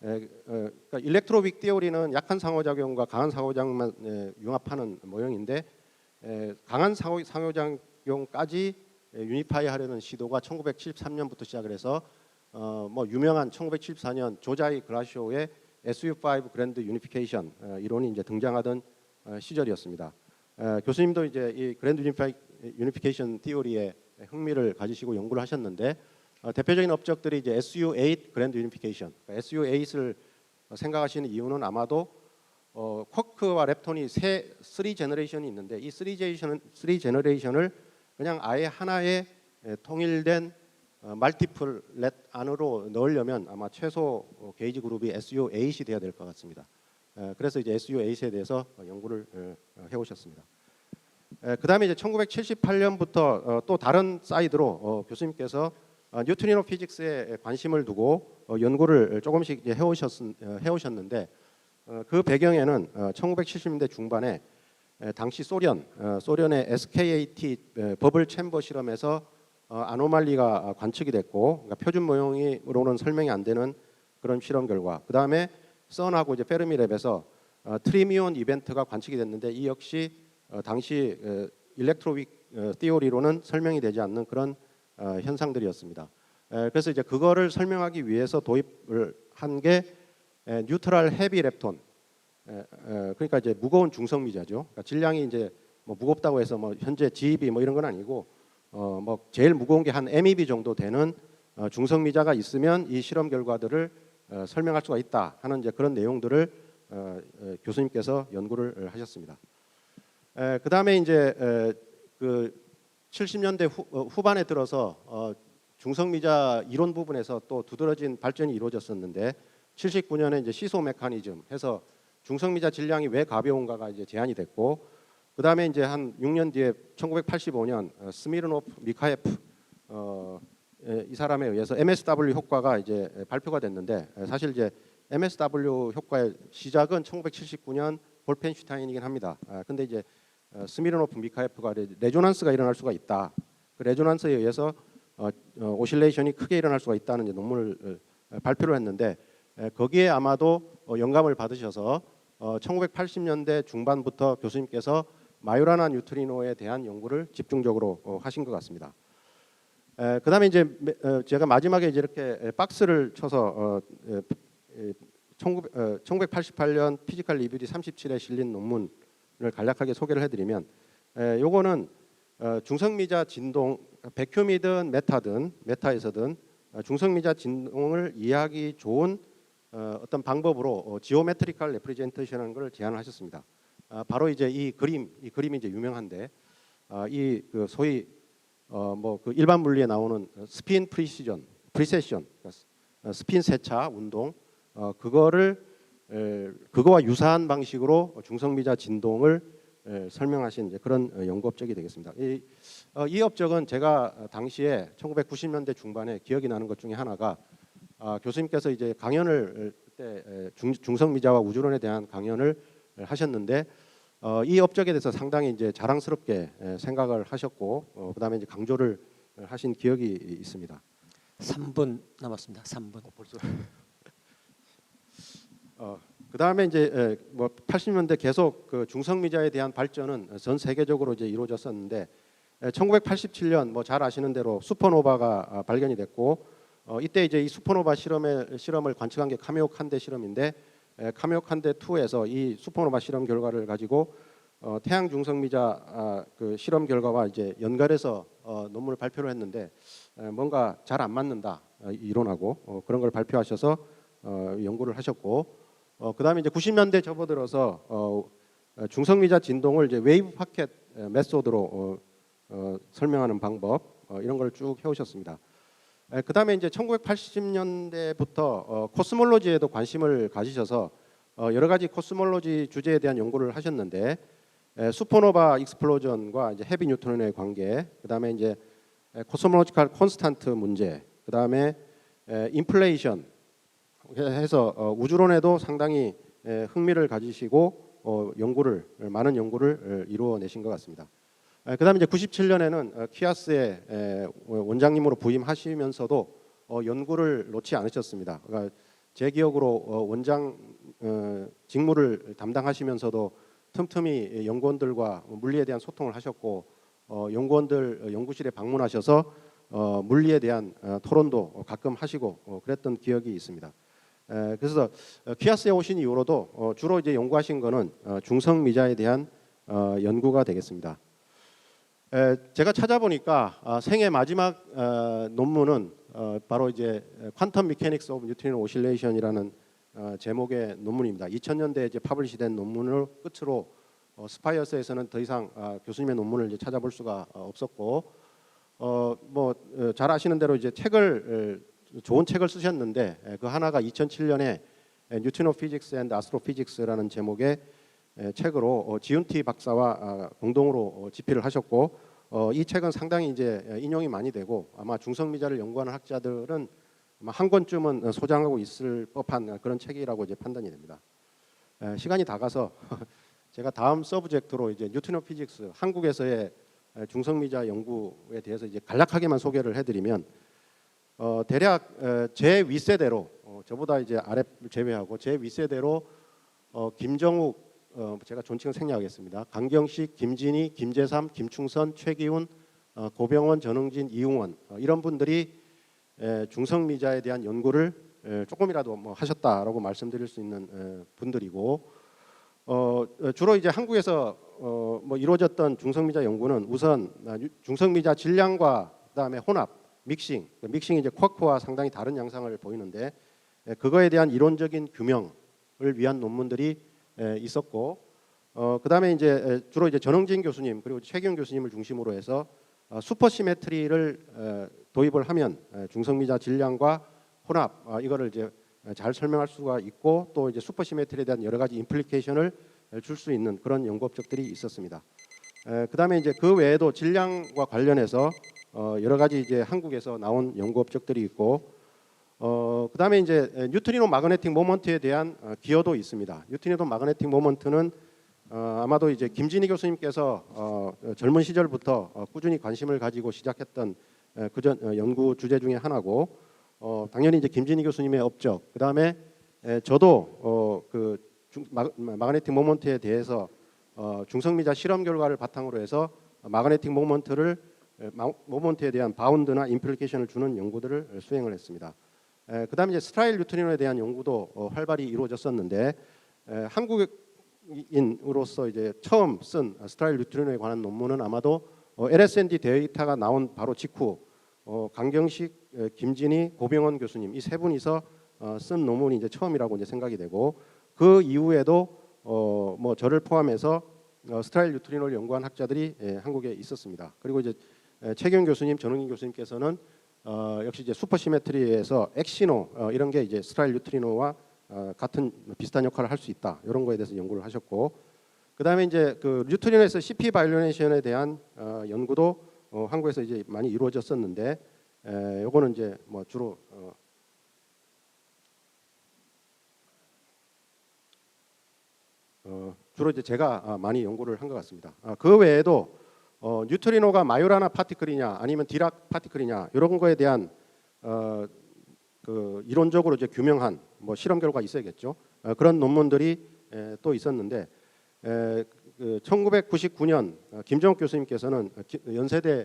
그러니까 일렉트로 윅 티오리는 약한 상호작용과 강한 상호작용만 융합하는 모형인데 강한 상호작용까지 유니파이하려는 시도가 1973년부터 시작을 해서 뭐 유명한 1974년 조자이 글라쇼의 SU5 그랜드 유니피케이션 이론이 이제 등장하던 시절이었습니다. 교수님도 이제 이 그랜드 유니피케이션 티오리에 흥미를 가지시고 연구를 하셨는데 대표적인 업적들이 이제 SU8 그랜드 유니피케이션, SU8을 생각하시는 이유는 아마도 쿼크와 렙톤이 3 제너레이션이 있는데 이 3 제너레이션을 그냥 아예 하나의 통일된 멀티플 렛 안으로 넣으려면 아마 최소 게이지 그룹이 SU8이 돼야 될 것 같습니다. 그래서 이제 SU8에 대해서 연구를 해오셨습니다. 그다음에 이제 1978년부터 또 다른 사이드로 교수님께서 뉴트리노 피직스에 관심을 두고 연구를 조금씩 이제 해오셨는데 그 배경에는 1970년대 중반에 당시 소련의 SKAT 버블 챔버 실험에서 아노말리가 관측이 됐고 그러니까 표준 모형으로는 설명이 안 되는 그런 실험 결과 그다음에 선하고 이제 페르미랩에서 트리미온 이벤트가 관측이 됐는데 이 역시 당시 일렉트로 윅 티오리로는 설명이 되지 않는 그런 현상들이었습니다. 그래서 이제 그거를 설명하기 위해서 도입을 한 게 뉴트럴 헤비 렙톤 그러니까 이제 무거운 중성미자죠. 그러니까 질량이 이제 뭐 무겁다고 해서 뭐 현재 GeV 뭐 이런 건 아니고 뭐 제일 무거운 게 한 MEB 정도 되는 중성미자가 있으면 이 실험 결과들을 설명할 수가 있다 하는 이제 그런 내용들을 교수님께서 연구를 하셨습니다. 그 다음에 이제 그 70년대 후반에 들어서 중성미자 이론 부분에서 또 두드러진 발전이 이루어졌었는데 79년에 이제 시소 메커니즘 해서 중성미자 질량이 왜 가벼운가가 이제 제안이 됐고 그 다음에 이제 한 6년 뒤에 1985년 스미르노프 미카예프 이 사람에 의해서 MSW 효과가 이제 발표가 됐는데 사실 이제 MSW 효과의 시작은 1979년 볼펜슈타인이긴 합니다. 근데 이제 스미르노프 미카예프가 레조넌스가 일어날 수가 있다. 그 레조넌스에 의해서 오실레이션이 크게 일어날 수가 있다는 이제 논문을 발표를 했는데 거기에 아마도 영감을 받으셔서 1980년대 중반부터 교수님께서 마요라나 뉴트리노에 대한 연구를 집중적으로 하신 것 같습니다. 그다음에 이제 제가 마지막에 이제 이렇게 박스를 쳐서 1988년 피지컬 리뷰 디 37에 실린 논문을 간략하게 소개를 해드리면 요거는 중성미자 진동 백큐미든 메타에서든 중성미자 진동을 이해하기 좋은 어떤 방법으로 지오메트리컬 레프리젠테이션하는 걸 제안을 하셨습니다. 바로 이제 이 그림이 이제 유명한데 이 그 소위 뭐 그 일반 물리에 나오는 스핀 프리세션 그러니까 스핀 세차 운동 그거와 유사한 방식으로 중성미자 진동을 설명하신 이제 그런 연구 업적이 되겠습니다. 이 업적은 제가 당시에 1990년대 중반에 기억이 나는 것 중에 하나가 교수님께서 이제 강연을 그때 중성미자와 우주론에 대한 강연을 하셨는데 이 업적에 대해서 상당히 이제 자랑스럽게 생각을 하셨고 그다음에 이제 강조를 하신 기억이 있습니다. 3분 남았습니다. 3분. 벌써. 그다음에 이제 뭐 80년대 계속 그 중성미자에 대한 발전은 전 세계적으로 이제 이루어졌었는데 1987년 뭐 잘 아시는 대로 슈퍼노바가 발견이 됐고 이때 이제 이 슈퍼노바 실험을 관측한 게 카메오 칸데 실험인데 카메오 칸데 2에서 이 슈퍼노바 실험 결과를 가지고 태양 중성미자 그 실험 결과와 이제 연결해서 논문을 발표를 했는데 뭔가 잘 안 맞는다 이론하고 그런 걸 발표하셔서 연구를 하셨고 그다음에 이제 90년대 접어들어서 중성미자 진동을 이제 웨이브 파켓 메소드로 설명하는 방법 이런 걸 쭉 해오셨습니다. 그다음에 이제 1980년대부터 코스몰로지에도 관심을 가지셔서 여러 가지 코스몰로지 주제에 대한 연구를 하셨는데 슈퍼노바 익스플로전과 이제 헤비 뉴트론의 관계, 그다음에 이제 코스몰로지컬 콘스탄트 문제, 그다음에 인플레이션 해서 우주론에도 상당히 흥미를 가지시고 많은 연구를 이루어내신 것 같습니다. 그다음에 이제 97년에는 키아스의 원장님으로 부임하시면서도 연구를 놓지 않으셨습니다. 그러니까 제 기억으로 원장 직무를 담당하시면서도 틈틈이 연구원들과 물리에 대한 소통을 하셨고 연구원들 연구실에 방문하셔서 물리에 대한 토론도 가끔 하시고 그랬던 기억이 있습니다. 그래서 키아스에 오신 이후로도 주로 이제 연구하신 거는 중성미자에 대한 연구가 되겠습니다. 제가 찾아보니까 생애 마지막 논문은 바로 이제 퀀텀 미케닉스 오브 뉴트리노 오실레이션이라는 제목의 논문입니다. 2000년대에 이제 퍼블리시된 논문을 끝으로 스파이어스에서는 더 이상 교수님의 논문을 이제 찾아볼 수가 없었고 뭐 잘 아시는 대로 이제 좋은 책을 쓰셨는데 그 하나가 2007년에 뉴트리노 피직스 앤드 아스트로피직스라는 제목의 책으로 지윤티 박사와 공동으로 집필을 하셨고 이 책은 상당히 이제 인용이 많이 되고 아마 중성미자를 연구하는 학자들은 아마 한 권쯤은 소장하고 있을 법한 그런 책이라고 이제 판단이 됩니다. 시간이 다 가서 제가 다음 서브젝트로 이제 뉴트리노 피직스 한국에서의 중성미자 연구에 대해서 이제 간략하게만 소개를 해드리면 대략 제 윗세대로 저보다 이제 아래 제외하고 제 윗세대로 김정욱 제가 존칭을 생략하겠습니다. 강경식, 김진희, 김재삼, 김충선, 최기훈, 고병원, 전흥진, 이웅원 이런 분들이 중성미자에 대한 연구를 조금이라도 뭐 하셨다라고 말씀드릴 수 있는 분들이고 주로 이제 한국에서 뭐 이루어졌던 중성미자 연구는 우선 중성미자 질량과 그다음에 혼합, 믹싱이 이제 쿼크와 상당히 다른 양상을 보이는데 그거에 대한 이론적인 규명을 위한 논문들이 있었고 그다음에 이제 주로 이제 전흥진 교수님 그리고 최기훈 교수님을 중심으로 해서 슈퍼시메트리를 도입을 하면 중성미자 질량과 혼합 이거를 이제 잘 설명할 수가 있고 또 이제 슈퍼시메트리에 대한 여러 가지 임플리케이션을 줄 수 있는 그런 연구 업적들이 있었습니다. 그다음에 이제 그 외에도 질량과 관련해서 여러 가지 이제 한국에서 나온 연구 업적들이 있고 그다음에 이제 뉴트리노 마그네틱 모먼트에 대한 기여도 있습니다. 뉴트리노 마그네틱 모먼트는 아마도 이제 김진희 교수님께서 젊은 시절부터 꾸준히 관심을 가지고 시작했던 그전 연구 주제 중에 하나고 당연히 이제 김진희 교수님의 업적 그다음에 저도 그 마그네틱 모먼트에 대해서 중성미자 실험 결과를 바탕으로 해서 마그네틱 모먼트에 대한 바운드나 임플리케이션을 주는 연구들을 수행을 했습니다. 그다음에 이제 스트라일 뉴트리노에 대한 연구도 활발히 이루어졌었는데 한국인으로서 이제 처음 쓴 스트라일 뉴트리노에 관한 논문은 아마도 LSND 데이터가 나온 바로 직후 강경식, 김진희, 고병원 교수님 이 세 분이서 쓴 논문이 이제 처음이라고 이제 생각이 되고 그 이후에도 뭐 저를 포함해서 스트라일 뉴트리노를 연구한 학자들이 한국에 있었습니다. 그리고 이제 최경 교수님, 전흥인 교수님께서는 역시 이제 슈퍼시메트리에서 엑시노 이런 게 이제 스트라일 뉴트리노와 같은 비슷한 역할을 할 수 있다 이런 거에 대해서 연구를 하셨고 그다음에 이제 그 뉴트리노에서 CP 바이올레이션에 대한 연구도 한국에서 이제 많이 이루어졌었는데 요거는 이제 뭐 주로 이제 제가 많이 연구를 한 것 같습니다. 그 외에도 뉴트리노가 마요라나 파티클이냐 아니면 디락 파티클이냐 이런 거에 대한 그 이론적으로 이제 규명한 뭐 실험 결과 있어야겠죠. 그런 논문들이 또 있었는데 그 1999년 김정욱 교수님께서는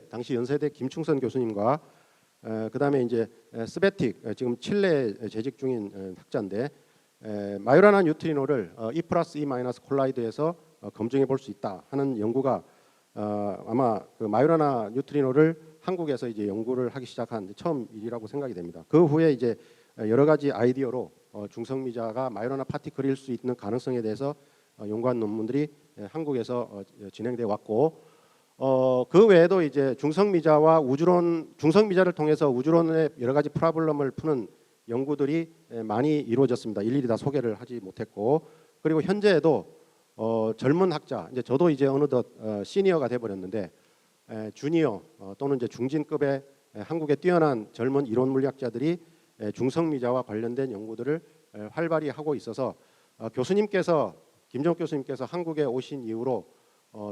당시 연세대 김충선 교수님과 그다음에 이제 스베틱 지금 칠레에 재직 중인 학자인데 마요라나 뉴트리노를 E 플러스 E 마이너스 콜라이드에서 검증해 볼 수 있다 하는 연구가 아마 그 마요라나 뉴트리노를 한국에서 이제 연구를 하기 시작한 처음 일이라고 생각이 됩니다. 그 후에 이제 여러 가지 아이디어로 중성미자가 마요라나 파티클일 수 있는 가능성에 대해서 연구한 논문들이 한국에서 진행돼 왔고 그 외에도 이제 중성미자를 통해서 우주론의 여러 가지 프로블럼을 푸는 연구들이 많이 이루어졌습니다. 일일이 다 소개를 하지 못했고 그리고 현재에도 젊은 학자 이제 저도 이제 어느덧 시니어가 돼 버렸는데 주니어 또는 이제 중진급의 한국의 뛰어난 젊은 이론 물리학자들이 중성미자와 관련된 연구들을 활발히 하고 있어서 김정욱 교수님께서 한국에 오신 이후로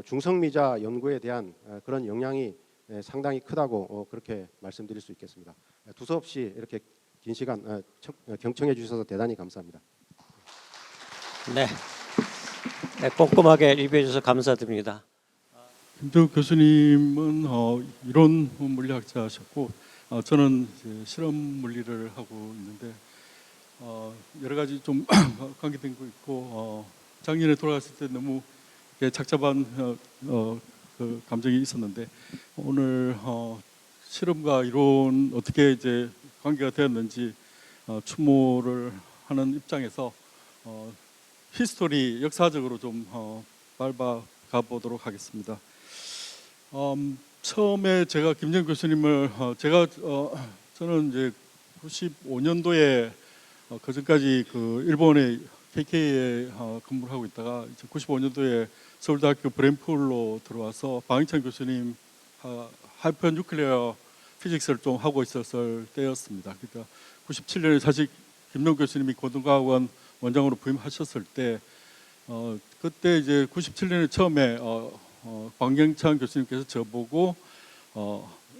중성미자 연구에 대한 그런 영향이 상당히 크다고 그렇게 말씀드릴 수 있겠습니다. 두서없이 이렇게 긴 시간 경청해 주셔서 대단히 감사합니다. 네, 꼼꼼하게 리뷰해 주셔서 감사드립니다. 김정욱 교수님은 이론 물리학자셨고 저는 이제 실험 물리를 하고 있는데 여러 가지 좀 관계된 거 있고 작년에 돌아갔을 때 너무 착잡한 그 감정이 있었는데 오늘 실험과 이론 어떻게 이제 관계가 되었는지 추모를 하는 입장에서 히스토리 역사적으로 좀 밟아가 보도록 하겠습니다. 처음에 제가 김정욱 교수님을 저는 이제 95년도에 그 전까지 그 일본의 KK에 근무를 하고 있다가 이제 95년도에 서울대학교 브랜풀로 들어와서 방희찬 교수님 하이퍼 뉴클리어 피직스를 좀 하고 있었을 때였습니다. 그러니까 97년에 사실 김정욱 교수님이 고등과학원 원장으로 부임하셨을 때 그때 이제 97년에 처음에 광경찬 교수님께서 저보고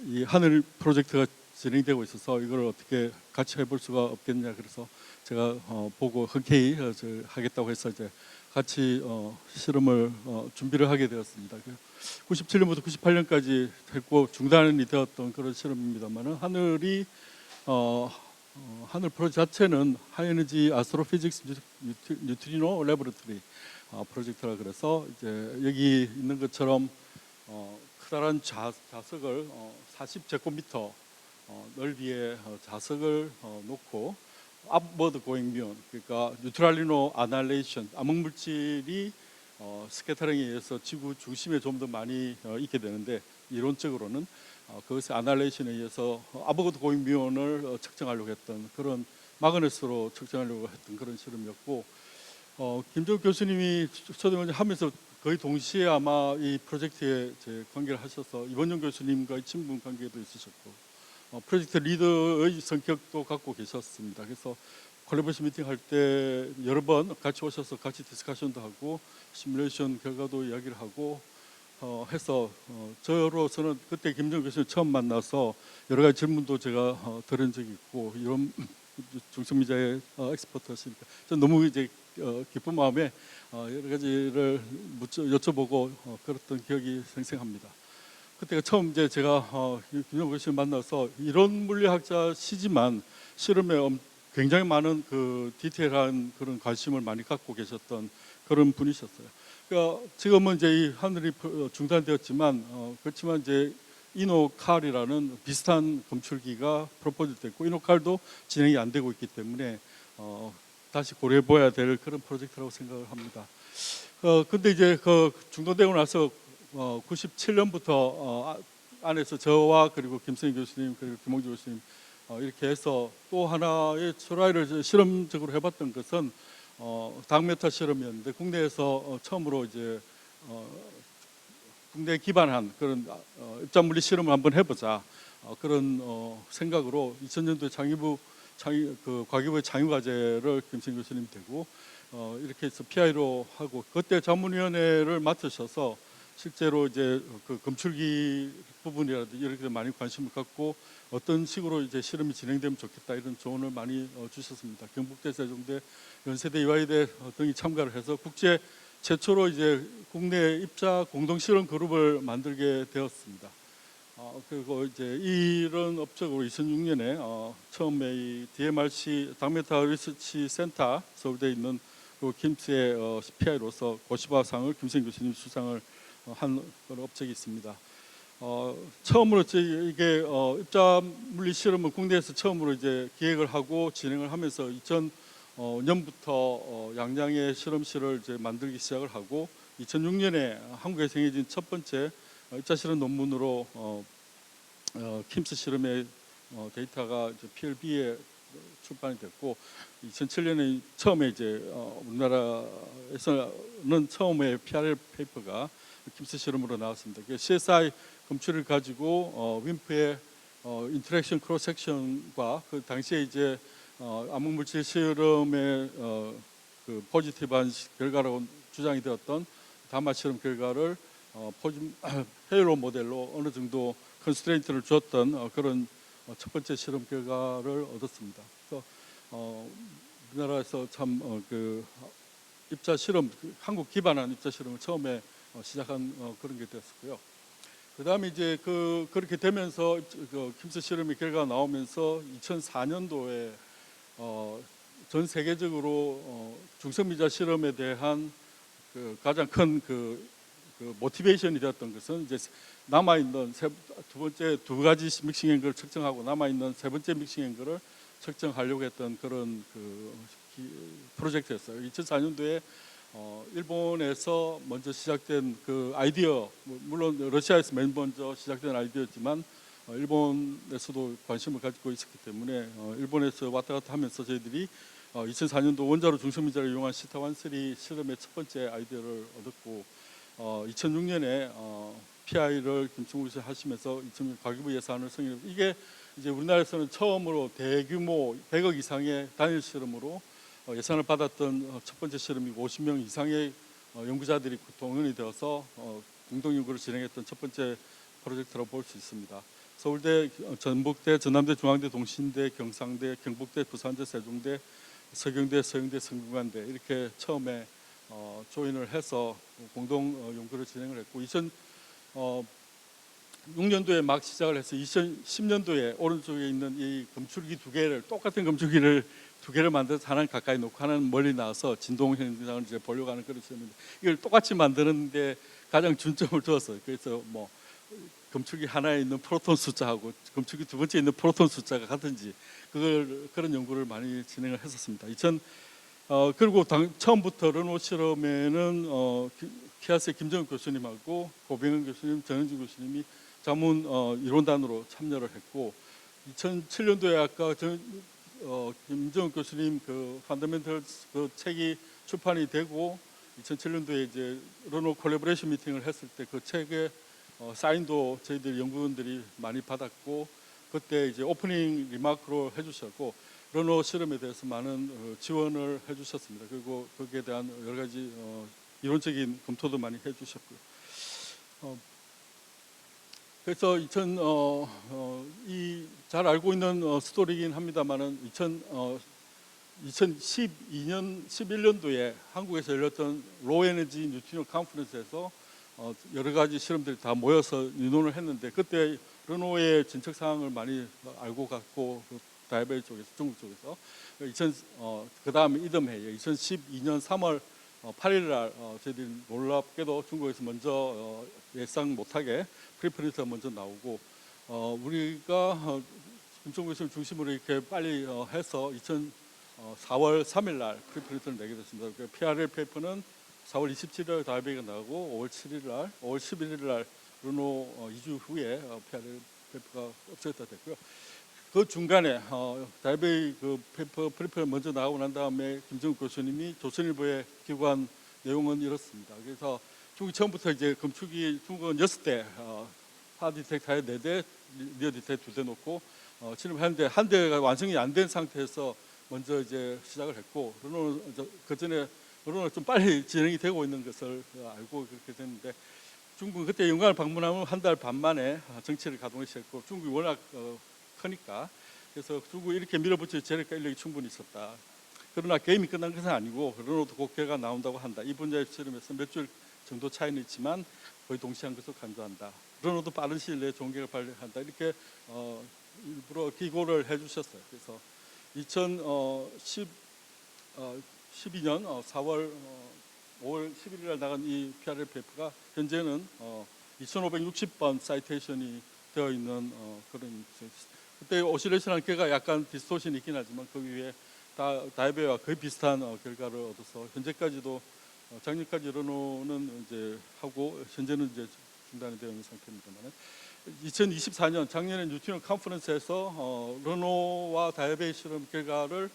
이 하늘 프로젝트가 진행되고 있어서 이걸 어떻게 같이 해볼 수가 없겠냐 그래서 제가 보고 흔쾌히 하겠다고 해서 이제 같이 실험을 준비를 하게 되었습니다. 97년부터 98년까지 했고 중단이 되었던 그런 실험입니다만은 하늘 프로젝트 자체는 하이에너지 아스트로피직스 뉴트리노 레보레토리 프로젝트라 그래서 이제 여기 있는 것처럼 커다란 자석을 40제곱미터 넓이의 자석을 놓고 upward going muon, 그러니까 뉴트랄리노 아날레이션, 암흑물질이 스캐터링에 의해서 지구 중심에 좀 더 많이 있게 되는데, 이론적으로는 그것의 아날레이션에 의해서 upward going muon을 측정하려고 했던 그런 마그넷으로 측정하려고 했던 그런 실험이었고, 김정욱 교수님이 초등을 하면서 거의 동시에 아마 이 프로젝트에 관계를 하셔서 이원영 교수님과의 친분 관계도 있으셨고, 프로젝트 리더의 성격도 갖고 계셨습니다. 그래서 콜라보레이션 미팅 할 때 여러 번 같이 오셔서 같이 디스커션도 하고 시뮬레이션 결과도 이야기를 하고 해서 저로서는 그때 김정욱 교수님 처음 만나서 여러 가지 질문도 제가 들은 적이 있고, 이런 중성미자의 엑스퍼트시니까 저는 너무 이제 기쁜 마음에 여러 가지를 여쭤보고 그랬던 기억이 생생합니다. 그때가 처음 이제 제가 김정욱 교수님 만나서 이론 물리학자시지만 실험에 굉장히 많은 그 디테일한 그런 관심을 많이 갖고 계셨던 그런 분이셨어요. 그러니까 지금은 이제 이 하늘이 중단되었지만 그렇지만 이제 이노칼이라는 비슷한 검출기가 프로포즈 됐고, 이노칼도 진행이 안 되고 있기 때문에 다시 고려해 봐야 될 그런 프로젝트라고 생각을 합니다. 근데 이제 그 중단되고 나서 97년부터 안에서 저와 그리고 김성희 교수님 그리고 김홍주 교수님 이렇게 해서 또 하나의 트라이를 실험적으로 해봤던 것은 다크메탈 실험이었는데, 국내에서 처음으로 이제 국내에 기반한 그런 입자 물리 실험을 한번 해보자, 그런 생각으로 2000년도에 그 과기부의 장유과제를 김성희 교수님 되고 이렇게 해서 PI로 하고, 그때 자문위원회를 맡으셔서 실제로 이제 그 검출기 부분이라든지 이렇게 많이 관심을 갖고 어떤 식으로 이제 실험이 진행되면 좋겠다 이런 조언을 많이 주셨습니다. 경북대, 세종대, 연세대, 이화여대 등이 참가를 해서 국제 최초로 이제 국내 입자 공동 실험 그룹을 만들게 되었습니다. 그리고 이제 이런 업적으로 2006년에 처음에 이 DMRC 다크메탈 리서치 센터 서울대에 있는 그 김스의 PI로서 고시바상을 김성희 교수님 수상을 한 그런 업적이 있습니다. 처음으로 이게 입자 물리 실험을 국내에서 처음으로 이제 기획을 하고 진행을 하면서 2000년부터 양양의 실험실을 이제 만들기 시작을 하고, 2006년에 한국에 생겨진 첫 번째 입자 실험 논문으로 킴스 실험의 데이터가 이제 PLB에 출판이 됐고, 2007년에 처음에 이제 우리나라에서는 처음에 PRL 페이퍼가 킴스 실험으로 나왔습니다. CSI 검출을 가지고 윈프의 인터랙션 크로스 섹션과 그 당시에 이제 암흑물질 실험의 그 포지티브한 결과라고 주장이 되었던 다마 실험 결과를 헤일로 모델로 어느 정도 컨스트레인트를 주었던 그런 첫 번째 실험 결과를 얻었습니다. 그래서 우리나라에서 참 그 입자 실험, 한국 기반한 입자 실험을 처음에 시작한 그런 게 되었고요. 그다음에 이제 그렇게 되면서 그 킴스 실험의 결과가 나오면서 2004년도에 전 세계적으로 중성미자 실험에 대한 그 가장 큰 그 모티베이션이 되었던 것은 이제 남아 있는 두 가지 믹싱 앵글을 측정하고 남아 있는 세 번째 믹싱 앵글을 측정하려고 했던 그런 그 프로젝트였어요. 2004년도에 일본에서 먼저 시작된 그 아이디어, 물론 러시아에서 맨 먼저 시작된 아이디어였지만 일본에서도 관심을 가지고 있었기 때문에 일본에서 왔다 갔다 하면서 저희들이 2004년도 원자로 중성미자를 이용한 시타13 실험의 첫 번째 아이디어를 얻었고, 2006년에 PI를 김충우 씨 하시면서 2006년 과기부 예산을 승인. 이게 이제 우리나라에서는 처음으로 대규모 100억 이상의 단일 실험으로 예산을 받았던 첫 번째 실험이고, 50명 이상의 연구자들이 동원이 되어서 공동 연구를 진행했던 첫 번째 프로젝트라고 볼 수 있습니다. 서울대, 전북대, 전남대, 중앙대, 동신대, 경상대, 경북대, 부산대, 세종대, 서경대, 서영대, 성균관대 이렇게 처음에 조인을 해서 공동 연구를 진행을 했고, 6년도에 막 시작을 해서 2010년도에 오른쪽에 있는 이 검출기 두 개를 똑같은 검출기를 두 개를 만들어서 하나는 가까이 놓고 하나는 멀리 나와서 진동 현상을 이제 보려고 하는 그런 시험인데 이걸 똑같이 만드는데 가장 중점을 두었어요. 그래서 뭐 검출기 하나에 있는 프로톤 숫자하고 검출기 두 번째에 있는 프로톤 숫자가 같은지 그런 연구를 많이 진행을 했었습니다. 그리고 처음부터 르노 실험에는 키아스의 김정욱 교수님하고 고병현 교수님, 전현주 교수님이 자문 이론단으로 참여를 했고 2007년도에 아까 김정욱 교수님 그 펀더멘털스 그 책이 출판이 되고 2007년도에 이제 르노 콜래보레이션 미팅을 했을 때 그 책에 사인도 저희들 연구원들이 많이 받았고 그때 이제 오프닝 리마크로 해주셨고 르노 실험에 대해서 많은 지원을 해주셨습니다. 그리고 거기에 대한 여러 가지 이론적인 검토도 많이 해주셨고요. 그래서 잘 알고 있는 스토리이긴 합니다만은 2012년 11년도에 한국에서 열렸던 로우 에너지 뉴트리노 컨퍼런스에서 여러 가지 실험들이 다 모여서 의논을 했는데 그때 르노의 진척 사항을 많이 알고 갔고 다이베이 쪽에서 중국 쪽에서 그 다음에 이듬해에 2012년 3월 8일 날 저희들이 놀랍게도 중국에서 먼저 예상 못하게 프리프린트가 먼저 나오고 우리가 김종국 교수님 중심으로 이렇게 빨리 해서 4월 3일 날 프리프린트를 내게 됐습니다. 그 PRL 페이퍼는 4월 27일 다이베이가 나오고 5월 11일 날 르노 2주 후에 PRL 페이퍼가 업데이트가 됐고요. 그 중간에 다이베이 그 페이퍼 프리프가 먼저 나오고 난 다음에 김정욱 교수님이 조선일보에 기고한 내용은 이렇습니다. 그래서 중국이 처음부터 이제 검출기 중국은 6대 하디텍타에 4대, 리어디텍 2대 놓고 실험했는데 한 대가 완성이 안 된 상태에서 먼저 이제 시작을 했고 르노는 그 전에 르노는 좀 빨리 진행이 되고 있는 것을 알고 그렇게 됐는데 중국은 그때 영광을 방문하면 한 달 반 만에 정치를 가동을 시작했고 중국이 워낙 크니까 그래서 중국이 이렇게 밀어붙일 재력과 인력이 충분히 있었다. 그러나 게임이 끝난 것은 아니고 르노도 곧 결과가 나온다고 한다. 이 분야의 실험에서 몇 줄 정도 차이는 있지만 거의 동시한 것을 간주한다. 르노도 빠른 시일 내에 좋은 결과를 발휘한다. 이렇게 일부러 기고를 해주셨어요. 그래서 2012년 4월 5월 11일 날 나간 이 PRL 페이퍼가 현재는 2560번 사이테이션이 되어 있는 그런 그때 오실레이션한 결과 약간 디스토션이 있긴 하지만 그 위에 다이베이와 거의 비슷한 결과를 얻어서 현재까지도 작년까지 르노는 이제 하고 현재는 이제 중단이 되어 있는 상태입니다만 2024년 작년에 뉴트리노 컨퍼런스에서 르노와 다이베이 실험 결과를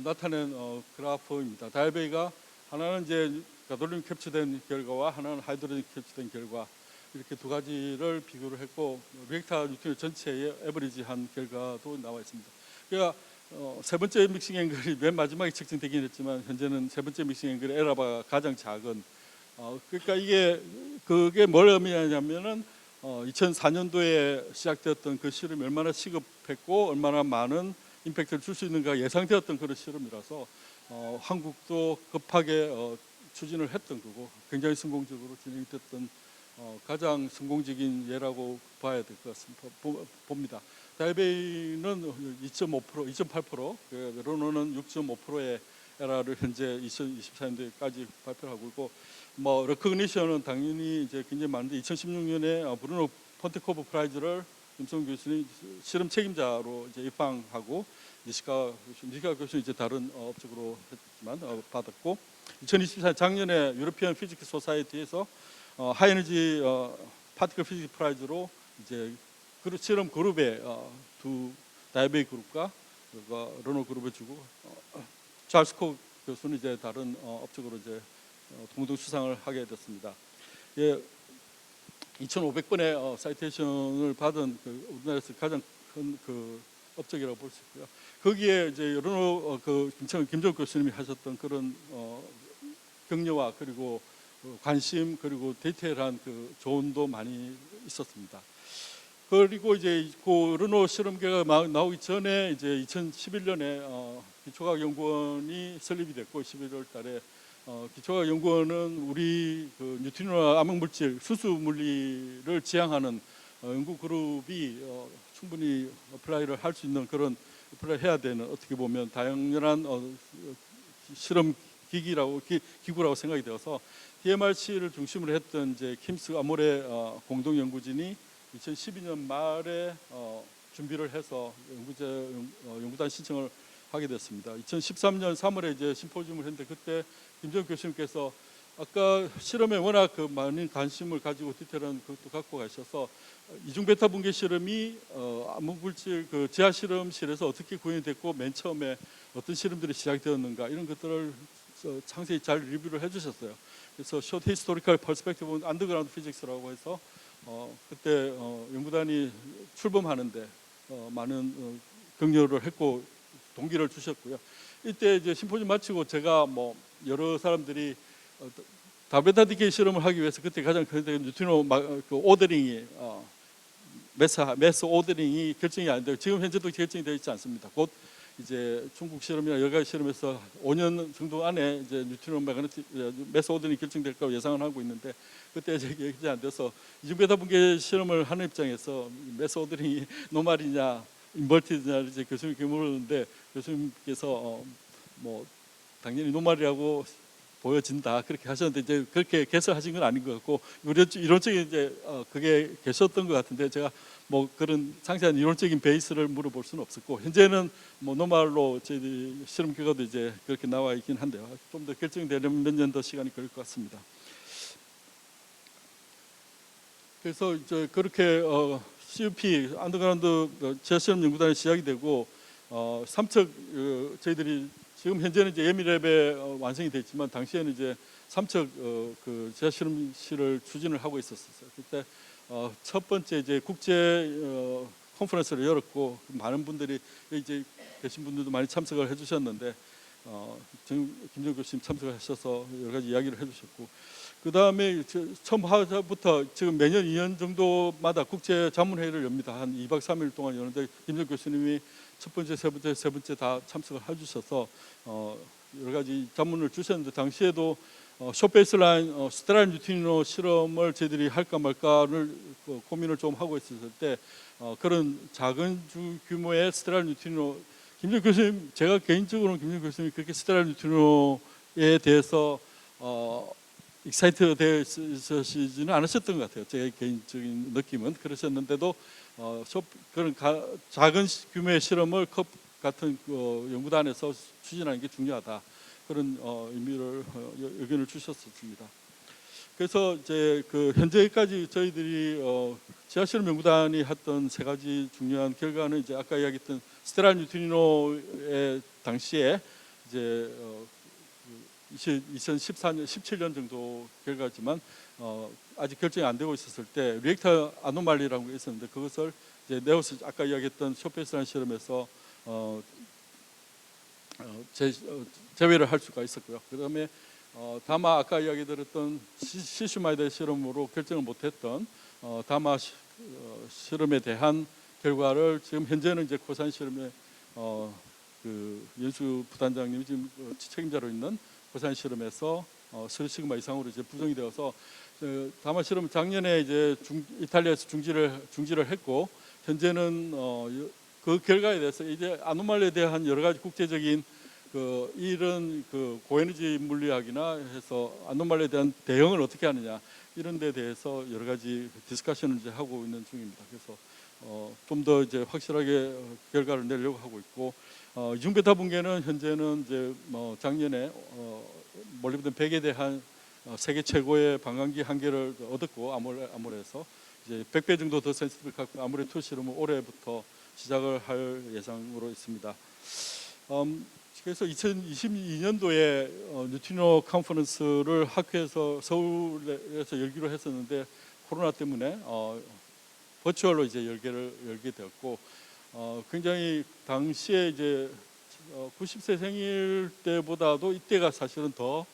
나타낸 그래프입니다. 다이베이가 하나는 이제 가톨륨 캡처된 결과와 하나는 하이드로젠 캡처된 결과 이렇게 두 가지를 비교를 했고 리액터 뉴트리노 전체의 에버리지한 결과도 나와 있습니다. 그러니까 세 번째 믹싱 앵글이 맨 마지막에 측정되긴 했지만 현재는 세 번째 믹싱 앵글의 에러가 가장 작은 그러니까 그게 뭘 의미하냐면은 2004년도에 시작되었던 그 실험이 얼마나 시급했고 얼마나 많은 임팩트를 줄 수 있는가 예상되었던 그런 실험이라서 한국도 급하게 추진을 했던 거고 굉장히 성공적으로 진행이 됐던 가장 성공적인 예라고 봐야 될 것 같습니다. 봅니다. 다이베이는 2.8%, 르노는 6.5%의 에러를 현재 2024년도에까지 발표를 하고 있고, 뭐 레코그니션은 당연히 이제 굉장히 많은데 2016년에 브루노 폰테코브 프라이즈를 김성 교수님 실험 책임자로 이제 입항하고 니시카 교수는 이제 다른 업적으로 했지만 받았고, 2024년 작년에 유로피언 피지크 소사이티에서 하이에너지 파티클 피지크 프라이즈로 이제 실험 그룹의 두 다이베이 그룹과 르노 그룹에 주고 찰스 코 교수는 이제 다른 업적으로 이제 공동 수상을 하게 됐습니다. 2,500번의 사이테이션을 받은 우리나라에서 가장 큰 그 업적이라고 볼 수 있고요. 거기에 이제 르노 김정욱 교수님이 하셨던 그런 격려와 그리고 관심 그리고 디테일한 그 조언도 많이 있었습니다. 그리고 이제 그 르노 실험 결과가 나오기 전에 이제 2011년에 기초과학연구원이 설립이 됐고 11월달에 기초과학연구원은 우리 그 뉴트리노 암흑물질 수수 물리를 지향하는 연구 그룹이 충분히 어플라이를 할 수 있는 그런 어플라이 해야 되는 어떻게 보면 다양한 실험 기구라고 생각이 되어서 DMRC를 중심으로 했던 이제 킴스 아모레 공동 연구진이 2012년 말에 준비를 해서 연구단 신청을 하게 됐습니다. 2013년 3월에 이제 심포지움을 했는데 그때 김정욱 교수님께서 아까 실험에 워낙 그 많은 관심을 가지고 디테일한 것도 갖고 가셔서 이중 베타 붕괴 실험이 암흑물질 그 지하 실험실에서 어떻게 구현이 됐고 맨 처음에 어떤 실험들이 시작되었는가 이런 것들을 상세히 잘 리뷰를 해주셨어요. 그래서 Short Historical Perspective on Underground Physics라고 해서 그때 연구단이 출범하는데 많은 격려를 했고 동기를 주셨고요. 이때 이제 심포지엄 마치고 제가 뭐 여러 사람들이 다베타 디케이 실험을 하기 위해서 그때 가장 큰 뉴트리노 그 오더링이 매스 오더링이 결정이 안 되고 지금 현재도 결정이 되어 있지 않습니다. 곧 이제 중국 실험이나 여러 가지 실험에서 5년 정도 안에 이제 뉴트리노 매스 오더링이 결정될 거라고 예상을 하고 있는데 그때 이제 결정이 안 돼서 이중 베타 붕괴 실험을 하는 입장에서 매스 오더링이 노말이냐 인버티드냐 이제 교수님께 물었는데 교수님께서 뭐 당연히 노말이라고 보여진다 그렇게 하셨는데 이제 그렇게 개설하신 건 아닌 것 같고 이론적인 이제 그게 계셨던 것 같은데 제가 뭐 그런 상세한 이론적인 베이스를 물어볼 수는 없었고 현재는 뭐 노말로 저희 실험 결과도 이제 그렇게 나와 있긴 한데요. 좀 더 결정되려면 몇 년 더 시간이 걸릴 것 같습니다. 그래서 이제 그렇게 CUP 안더그라운드 지하실험 연구단이 시작이 되고 3척 저희들이 지금 현재는 이제 예미랩에 완성이 됐지만 당시에는 이제 3척 그 지하실험실을 추진을 하고 있었어요. 그때 첫 번째 이제 국제 컨퍼런스를 열었고 많은 분들이 이제 계신 분들도 많이 참석을 해주셨는데 김정욱 교수님 참석하셔서 여러 가지 이야기를 해주셨고 그 다음에 처음 하부터 지금 매년 2년 정도마다 국제 자문회의를 엽니다. 한 2박 3일 동안 여는데 김정욱 교수님이 첫 번째, 세 번째 다 참석을 해주셔서 여러 가지 자문을 주셨는데 당시에도 숏베이스라인 스테라일 뉴트리노 실험을 저희들이 할까 말까를 고민을 좀 하고 있었을 때 그런 작은 규모의 스테라일 뉴트리노 김정욱 교수님 제가 개인적으로는 김정욱 교수님이 그렇게 스테라일 뉴트리노에 대해서 익사이트 되어 있으시지는 않으셨던 것 같아요. 제 개인적인 느낌은 그러셨는데도 그런 작은 규모의 실험을 컵 같은 연구단에서 추진하는 게 중요하다. 그런 의미를 의견을 주셨습니다. 그래서 이제 그 현재까지 저희들이 지하실험 연구단이 했던 세 가지 중요한 결과는 이제 아까 이야기했던 스테라일 뉴트리노의 당시에 이제 2014년, 17년 정도 결과지만 아직 결정이 안 되고 있었을 때 리액터 아노말리라는 게 있었는데 그것을 이제 네오스 아까 이야기했던 쇼페이스라는 실험에서 제외를 할 수가 있었고요. 그다음에 다마 아까 이야기 들었던 시슈마이드 실험으로 결정을 못했던 다마 실험에 대한 결과를 지금 현재는 이제 고산 실험에 그 연수 부단장님이 지금 책임자로 있는 고산 실험에서 3시그마 이상으로 이제 부정이 되어서 다마 실험 작년에 이제 이탈리아에서 중지를 했고 현재는 그 결과에 대해서 이제 아노말리에 대한 여러 가지 국제적인 그 이런 그 고에너지 물리학이나 해서 아노말리에 대한 대응을 어떻게 하느냐 이런 데 대해서 여러 가지 디스커션을 이제 하고 있는 중입니다. 그래서 좀 더 이제 확실하게 결과를 내려고 하고 있고 이중 베타 붕괴는 현재는 이제 작년에 몰리브덴 100에 대한 세계 최고의 반감기 한계를 얻었고 아모레에서 이제 100배 정도 더 센시티브를 갖고 아모레 2 실험은 올해부터 시작을 할 예상으로 있습니다. 그래서 2022년도에 뉴트리노 컨퍼런스를 학회에서 서울에서 열기로 했었는데 코로나 때문에 버추얼로 이제 열게 되었고 굉장히 당시에 이제 90세 생일 때보다도 이때가 사실은 더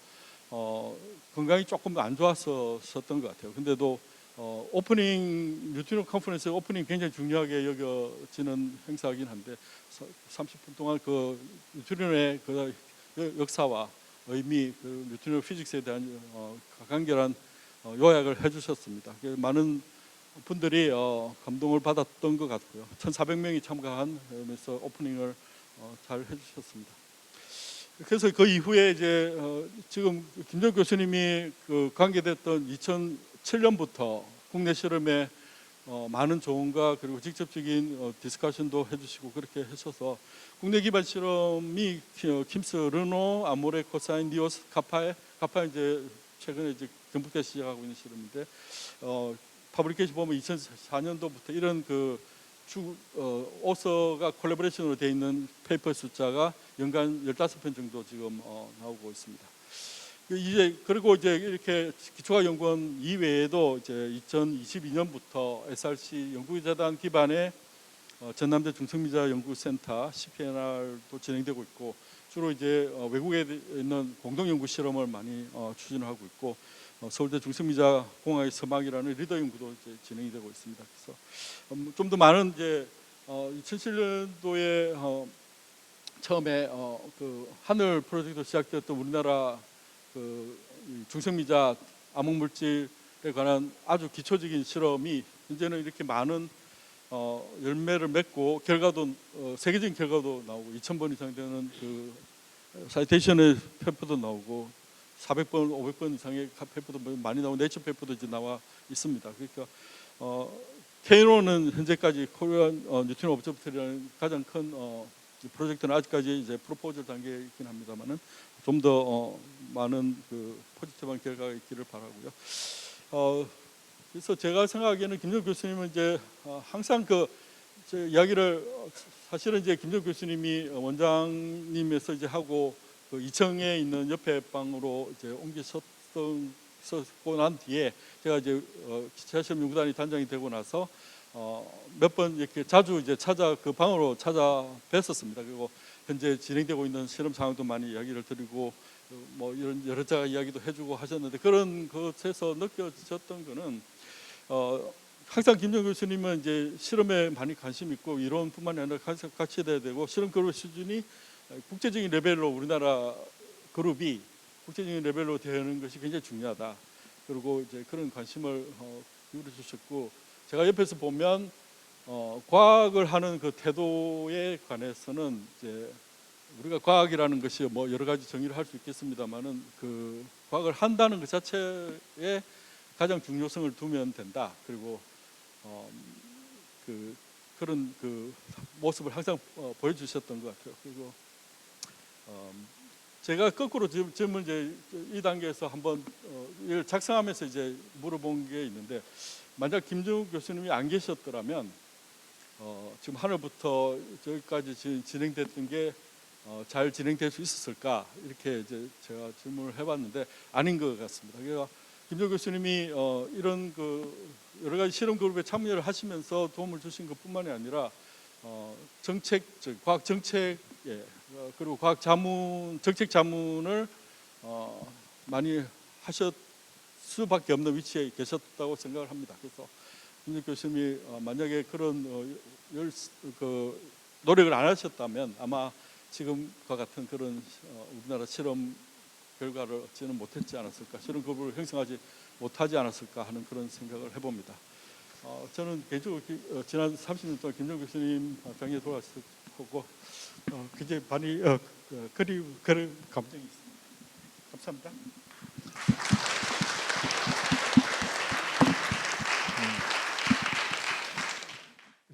건강이 조금 안 좋았었던 것 같아요. 근데도 오프닝 뉴트리노 컨퍼런스 오프닝 굉장히 중요하게 여겨지는 행사이긴 한데 30분 동안 그 뉴트리노의 그 역사와 의미, 그 뉴트리노 피직스에 대한 간결한 요약을 해주셨습니다. 많은 분들이 감동을 받았던 것 같고요. 1,400명이 참가하면서 오프닝을 잘 해주셨습니다. 그래서 그 이후에 이제 지금 김정욱 교수님이 그 관계됐던 2007년부터 국내 실험에 많은 조언과 그리고 직접적인 디스커션도 해주시고 그렇게 하셔서 국내 기반 실험이 킴스, 르노, 아모레, 코사인, 니오스, 가파에 이제 최근에 이제 경북대 시작하고 있는 실험인데 파브리케이션 보면 2004년도부터 이런 그 오서가 콜라보레이션으로 되어 있는 페이퍼 숫자가 연간 15편 정도 지금 나오고 있습니다. 그리고 이제 이렇게 기초과학연구원 이외에도 이제 2022년부터 SRC 연구재단 기반의 전남대 중성미자 연구센터 CPNR도 진행되고 있고 주로 이제 외국에 있는 공동연구 실험을 많이 추진하고 있고 서울대 중성미자 공학의 서막이라는 리더 연구도 이제 진행이 되고 있습니다. 그래서 좀 더 많은 이제 2007년도에 처음에 그 하늘 프로젝트 시작되었던 우리나라 그 중성미자 암흑물질에 관한 아주 기초적인 실험이 이제는 이렇게 많은 열매를 맺고 결과도 세계적인 결과도 나오고 2,000번 이상 되는 그 사이테이션의 페이퍼도 나오고 400번, 500번 이상의 페이퍼도 많이 나오고 네이처 페이퍼도 이제 나와 있습니다. 그러니까 케이로는 현재까지 코리안 뉴트리노 오브저버터리라는 가장 큰 프로젝트는 아직까지 이제 프로포즈 단계에 있긴 합니다만은 좀 더 많은 그 포지티브한 결과가 있기를 바라고요. 그래서 제가 생각하기에는 김정욱 교수님은 이제 항상 제 이야기를 사실은 이제 김정욱 교수님이 원장님에서 이제 하고 그 2층에 있는 옆에 방으로 이제 옮기셨고 난 뒤에 제가 이제 기차시험 연구단이 단장이 되고 나서 몇 번 이렇게 자주 이제 그 방으로 찾아뵀었습니다. 그리고 현재 진행되고 있는 실험 상황도 많이 이야기를 드리고 뭐 이런 여러 자 이야기도 해주고 하셨는데 그런 것에서 느껴졌던 거는 항상 김정욱 교수님은 이제 실험에 많이 관심 있고 이론뿐만 아니라 같이 돼야 되고 실험 그룹 수준이 국제적인 레벨로 우리나라 그룹이 국제적인 레벨로 되는 것이 굉장히 중요하다. 그리고 이제 그런 관심을 기울여 주셨고 제가 옆에서 보면 과학을 하는 그 태도에 관해서는 이제 우리가 과학이라는 것이 뭐 여러 가지 정의를 할 수 있겠습니다만은 그 과학을 한다는 것 자체에 가장 중요성을 두면 된다. 그리고 그런 그 모습을 항상 보여주셨던 것 같아요. 그리고 제가 거꾸로 지금 이제 이 단계에서 한번 이걸 작성하면서 이제 물어본 게 있는데 만약 김정욱 교수님이 안 계셨더라면 지금 하늘부터 저기까지 진행됐던 게 잘 진행될 수 있었을까 이렇게 이제 제가 질문을 해봤는데 아닌 것 같습니다. 그러니까 김정욱 교수님이 이런 그 여러 가지 실험 그룹에 참여를 하시면서 도움을 주신 것뿐만이 아니라 과학 정책 그리고 과학 자문 정책 자문을 많이 하셨 수밖에 없는 위치에 계셨다고 생각을 합니다. 그래서 김정욱 교수님이 만약에 그런 노력을 안 하셨다면 아마 지금과 같은 그런 우리나라 실험 결과를 얻지는 못했지 않았을까, 실험 그룹을 형성하지 못하지 않았을까 하는 그런 생각을 해봅니다. 저는 개인적으로 지난 30년 동안 김정욱 교수님 병에 돌아가셨고 굉장히 많이 그런 감정이 있습니다. 감사합니다.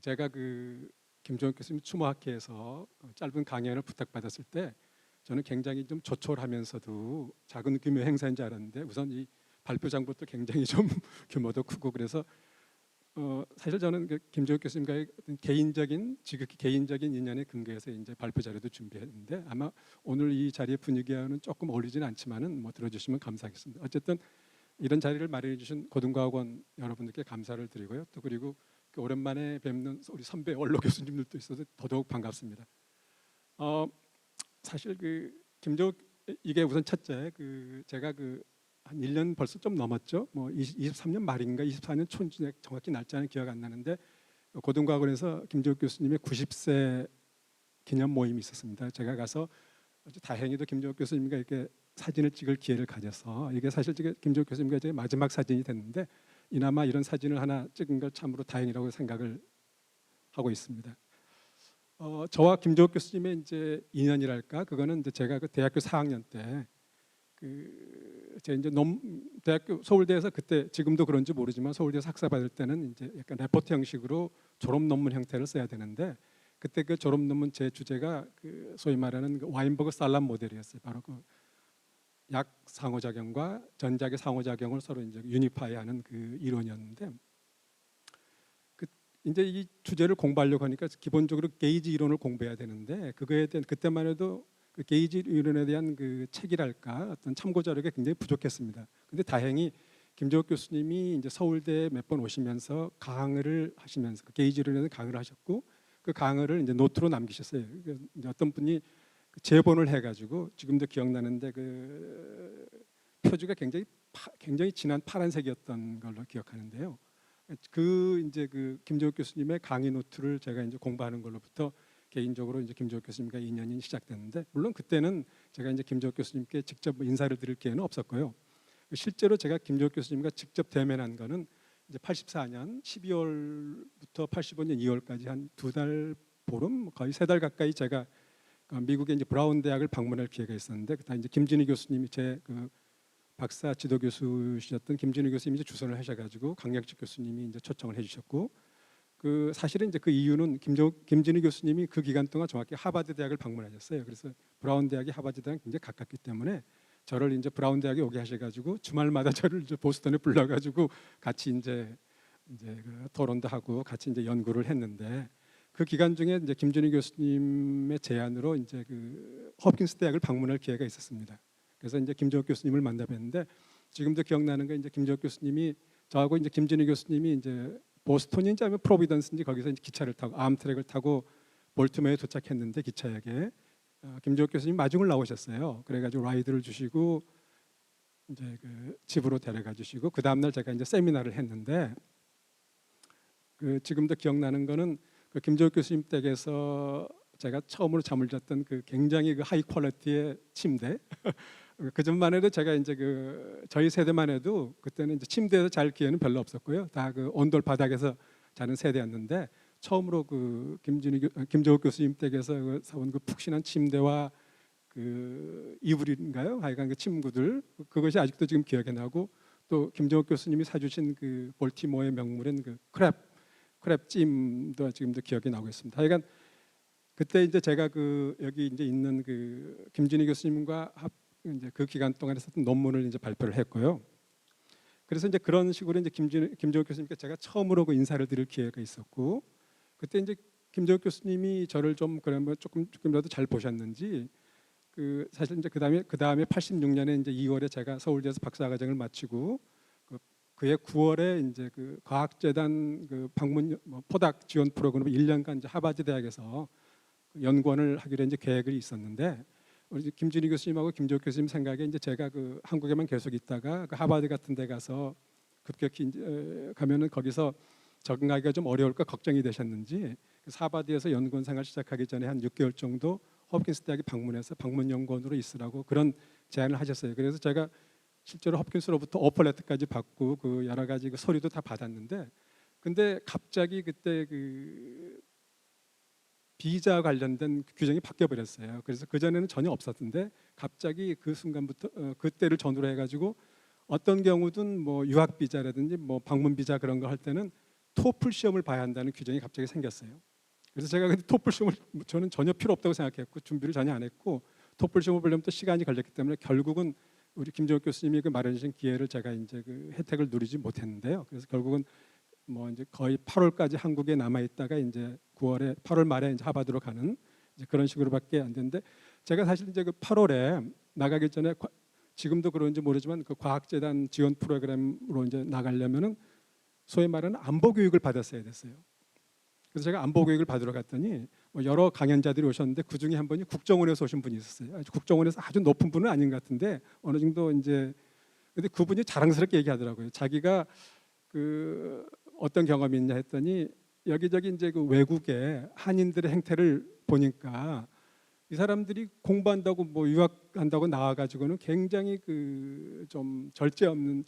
제가 그 김정욱 교수님 추모학회에서 짧은 강연을 부탁받았을 때 저는 굉장히 좀 조촐하면서도 작은 규모의 행사인 줄 알았는데 우선 이 발표장부터 굉장히 좀 규모도 크고 그래서 사실 저는 그 김정욱 교수님과의 지극히 개인적인 인연에 근거해서 이제 발표 자료도 준비했는데 아마 오늘 이 자리의 분위기와는 조금 어울리지는 않지만은 뭐 들어주시면 감사하겠습니다. 어쨌든 이런 자리를 마련해 주신 고등과학원 여러분들께 감사를 드리고요. 또 그리고 오랜만에 뵙는 우리 선배 원로 교수님들도 있어서 더더욱 반갑습니다. 사실 그 김정욱 이게 우선 첫째 제가 한 1년 벌써 좀 넘었죠. 뭐 23년 말인가 24년 초인지 정확히 날짜는 기억 안 나는데 고등과학원에서 김정욱 교수님의 90세 기념 모임이 있었습니다. 제가 가서 아주 다행히도 김정욱 교수님과 이렇게 사진을 찍을 기회를 가져서 이게 사실 김정욱 교수님과 제 마지막 사진이 됐는데 이나마 이런 사진을 하나 찍은 걸 참으로 다행이라고 생각을 하고 있습니다. 저와 김종욱 교수님의 이제 인연이랄까, 그거는 이제 제가 그 대학교 4학년 때 제가 이제 대학교 서울대에서 그때, 지금도 그런지 모르지만 서울대에서 학사 받을 때는 이제 약간 레포트 형식으로 졸업 논문 형태를 써야 되는데, 그때 그 졸업 논문 제 주제가 그 소위 말하는 그 와인버그 살람 모델이었어요. 바로 그 약 상호작용과 전작의 상호작용을 서로 이제 유니파이하는 그 이론이었는데, 그 이제 이 주제를 공부하려고 하니까 기본적으로 게이지 이론을 공부해야 되는데, 그거에 대한 그때만 해도 그 게이지 이론에 대한 그 책이랄까 어떤 참고 자료가 굉장히 부족했습니다. 근데 다행히 김종욱 교수님이 이제 서울대에 몇 번 오시면서 강의를 하시면서 그 게이지 이론에 대한 강의를 하셨고, 그 강의를 이제 노트로 남기셨어요. 이제 어떤 분이 재본을 해가지고, 지금도 기억나는데 그 표지가 굉장히 진한 파란색이었던 걸로 기억하는데요. 그 이제 그 김종욱 교수님의 강의 노트를 제가 이제 공부하는 걸로부터 개인적으로 이제 김종욱 교수님과 인연이 시작됐는데, 물론 그때는 제가 이제 김종욱 교수님께 직접 인사를 드릴 기회는 없었고요. 실제로 제가 김종욱 교수님과 직접 대면한 거는 이제 84년 12월부터 85년 2월까지 한 2달 보름, 거의 3달 가까이 제가 미국의 이제 브라운 대학을 방문할 기회가 있었는데, 그때 이제 김진희 교수님이 제 그 박사 지도 교수시셨던 김진희 교수님이 이제 주선을 하셔가지고 강력직 교수님이 이제 초청을 해주셨고, 그 사실은 이제 그 이유는 김진희 교수님이 그 기간 동안 정확히 하버드 대학을 방문하셨어요. 그래서 브라운 대학이 하버드 대학 굉장히 가깝기 때문에 저를 이제 브라운 대학에 오게 하셔가지고 주말마다 저를 이제 보스턴에 불러가지고 같이 이제 그 토론도 하고 같이 이제 연구를 했는데, 그 기간 중에 이제 김준희 교수님의 제안으로 이제 그 허프킨스 대학을 방문할 기회가 있었습니다. 그래서 이제 김종욱 교수님을 만나뵀는데, 지금도 기억나는 게 이제 김종욱 교수님이 저하고 이제 김준희 교수님이 이제 보스턴인지 아니면 프로비던스인지 거기서 이제 기차를 타고 암트랙을 타고 볼티모어에 도착했는데, 기차역에 김종욱 교수님 마중을 나오셨어요. 그래가지고 라이드를 주시고 이제 그 집으로 데려가 주시고, 그 다음 날 제가 이제 세미나를 했는데, 그 지금도 기억나는 거는 그 김종욱 교수님 댁에서 제가 처음으로 잠을 잤던 그 굉장히 그 하이 퀄리티의 침대. 그 전만 해도 제가 이제 그 저희 세대만 해도 그때는 이제 침대에서 잘 기회는 별로 없었고요. 다 그 온돌 바닥에서 자는 세대였는데, 처음으로 그 김종욱 교수님 댁에서 그 사온 그 푹신한 침대와 그 이불인가요? 하여간 그 침구들, 그것이 아직도 지금 기억에 나고, 또 김종욱 교수님이 사주신 그 볼티모어의 명물인 그 크랩찜도 지금도 기억이 나고 있습니다. 하여간 그때 이제 제가 그 여기 이제 있는 그 김진희 교수님과 이제 그 기간 동안에 썼던 논문을 이제 발표를 했고요. 그래서 이제 그런 식으로 이제 김종욱 교수님께 제가 처음으로 그 인사를 드릴 기회가 있었고, 그때 이제 김종욱 교수님이 저를 좀 그러면 조금이라도 잘 보셨는지, 그 사실 이제 그 다음에 86년에 이제 2월에 제가 서울대에서 박사과정을 마치고, 그해 9월에 이제 그 과학재단 그 방문 포닥 지원 프로그램 1년간 이제 하버드 대학에서 연구원을 하기로 이제 계획이 있었는데, 우리 김진희 교수님하고 김종욱 교수님 생각에 이제 제가 그 한국에만 계속 있다가 그 하버드 같은 데 가서 급격히 이제 가면은 거기서 적응하기가 좀 어려울까 걱정이 되셨는지, 하버드에서 연구원 생활 시작하기 전에 한 6개월 정도 허프킨스 대학에 방문해서 방문 연구원으로 있으라고 그런 제안을 하셨어요. 그래서 제가 실제로 허프킨스로부터 오퍼레터까지 받고 그 여러 가지 그 서류도 다 받았는데, 근데 갑자기 그때 그 비자 관련된 규정이 바뀌어 버렸어요. 그래서 그 전에는 전혀 없었는데 갑자기 그 순간부터 그때를 전후로 해가지고 어떤 경우든 뭐 유학 비자라든지 뭐 방문 비자 그런 거 할 때는 토플 시험을 봐야 한다는 규정이 갑자기 생겼어요. 그래서 제가 근데 토플 시험을 저는 전혀 필요 없다고 생각했고 준비를 전혀 안 했고, 토플 시험을 보려면 또 시간이 걸렸기 때문에 결국은 우리 김종욱 교수님이 그 마련해 주신 기회를 제가 이제 그 혜택을 누리지 못했는데요. 그래서 결국은 뭐 이제 거의 8월까지 한국에 남아 있다가 이제 8월 말에 이제 하버드로 가는 이제 그런 식으로밖에 안 되는데, 제가 사실 이제 그 8월에 나가기 전에 지금도 그런지 모르지만 그 과학재단 지원 프로그램으로 이제 나가려면은 소위 말하는 안보 교육을 받았어야 됐어요. 그래서 제가 안보 교육을 받으러 갔더니 뭐 여러 강연자들이 오셨는데 그 중에 한 분이 국정원에서 오신 분이 있었어요. 국정원에서 아주 높은 분은 아닌 것 같은데 어느 정도 이제, 근데 그분이 자랑스럽게 얘기하더라고요. 자기가 그 어떤 경험이 있냐 했더니 여기저기 이제 그 외국의 한인들의 행태를 보니까 이 사람들이 공부한다고 뭐 유학한다고 나와가지고는 굉장히 그 좀 절제 없는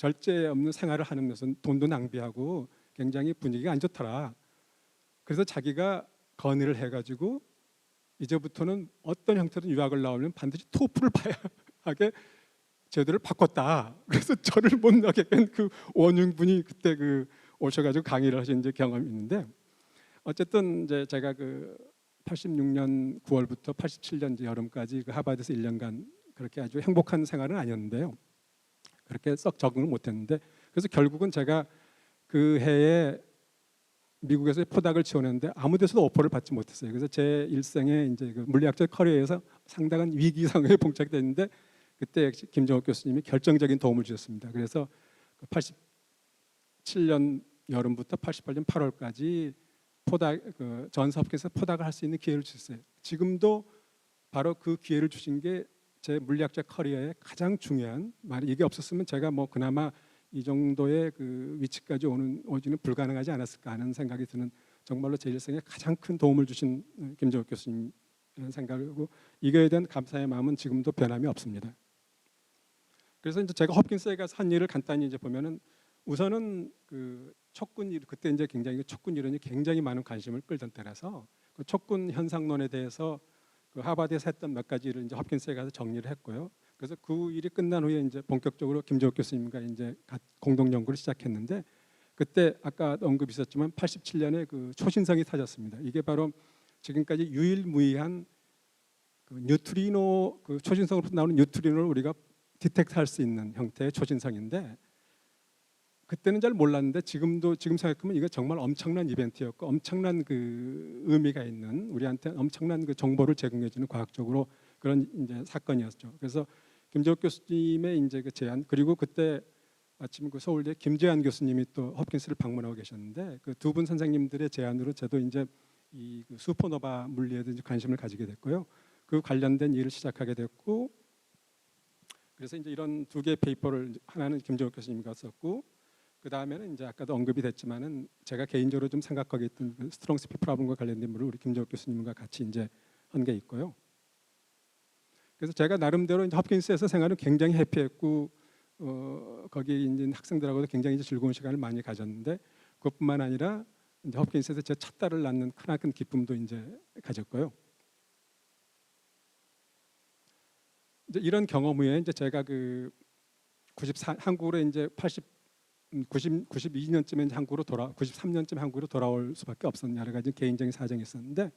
생활을 하면서 돈도 낭비하고 굉장히 분위기가 안 좋더라. 그래서 자기가 건의를 해가지고 이제부터는 어떤 형태로 유학을 나오면 반드시 토플을 봐야 하게 제도를 바꿨다. 그래서 저를 못 나게 한 그 원흉분이 그때 그 오셔가지고 강의를 하신 이제 경험이 있는데, 어쨌든 이제 제가 그 86년 9월부터 87년 이제 여름까지 그 하버드에서 1년간 그렇게 아주 행복한 생활은 아니었는데요. 그렇게 썩 적응을 못했는데, 그래서 결국은 제가 그 해에 미국에서 포닥을 지원했는데 아무 데서도 오퍼를 받지 못했어요. 그래서 제 일생에 이제 그 물리학적 커리어에서 상당한 위기 상황에 봉착됐는데, 그때 역시 김정욱 교수님이 결정적인 도움을 주셨습니다. 그래서 87년 여름부터 88년 8월까지 포닥 존스 홉킨스에서 포닥을 할 수 있는 기회를 주셨어요. 지금도 바로 그 기회를 주신 게 제 물리학적 커리어의 가장 중요한 말이, 이게 없었으면 제가 뭐 그나마 이 정도의 그 위치까지 오지는 불가능하지 않았을까 하는 생각이 드는, 정말로 제 일생에 가장 큰 도움을 주신 김정욱 교수님이라는 생각이고, 이거에 대한 감사의 마음은 지금도 변함이 없습니다. 그래서 이제 제가 홉킨스에 가서 한 일을 간단히 이제 보면은, 우선은 그 촉군 일, 그때 이제 굉장히 촉군 이론이 굉장히 많은 관심을 끌던 때라서 그 촉군 현상론에 대해서 그 하버드에서 했던 몇 가지를 이제 홉킨스에 가서 정리를 했고요. 그래서 그 일이 끝난 후에 이제 본격적으로 김정욱 교수님과 이제 공동 연구를 시작했는데, 그때 아까 언급이 있었지만 87년에 그 초신성이 터졌습니다. 이게 바로 지금까지 유일무이한 그 뉴트리노, 그 초신성으로부터 나오는 뉴트리노를 우리가 디텍트할 수 있는 형태의 초신성인데, 그때는 잘 몰랐는데 지금 생각하면 이거 정말 엄청난 이벤트였고, 엄청난 그 의미가 있는, 우리한테 엄청난 그 정보를 제공해주는 과학적으로 그런 이제 사건이었죠. 그래서 김정욱 교수님의 이제 그 제안, 그리고 그때 마침 그 서울대 김재환 교수님이 또 홉킨스를 방문하고 계셨는데, 그 두 분 선생님들의 제안으로 저도 이제 이 그 슈퍼노바 물리에 대해 관심을 가지게 됐고요. 그 관련된 일을 시작하게 됐고, 그래서 이제 이런 두 개의 페이퍼를, 하나는 김정욱 교수님과 썼고, 그 다음에는 이제 아까도 언급이 됐지만은 제가 개인적으로 좀 생각하게 있던 그 스트롱 스피 프로블럼과 관련된 물을 우리 김정욱 교수님과 같이 이제 한 게 있고요. 그래서 제가 나름대로 이제 홉킨스에서 생활은 굉장히 해피했고, 거기 있는 학생들하고도 굉장히 이제 즐거운 시간을 많이 가졌는데, 그것뿐만 아니라 이제 홉킨스에서 제 첫 딸을 낳는 크나큰 기쁨도 이제 가졌고요. 이제 이런 경험 후에 이제 제가 그 94 한국으로 이제 92년쯤에 한국으로 93년쯤 한국으로 돌아올 수밖에 없었는 여러 가지 개인적인 사정이 있었는데,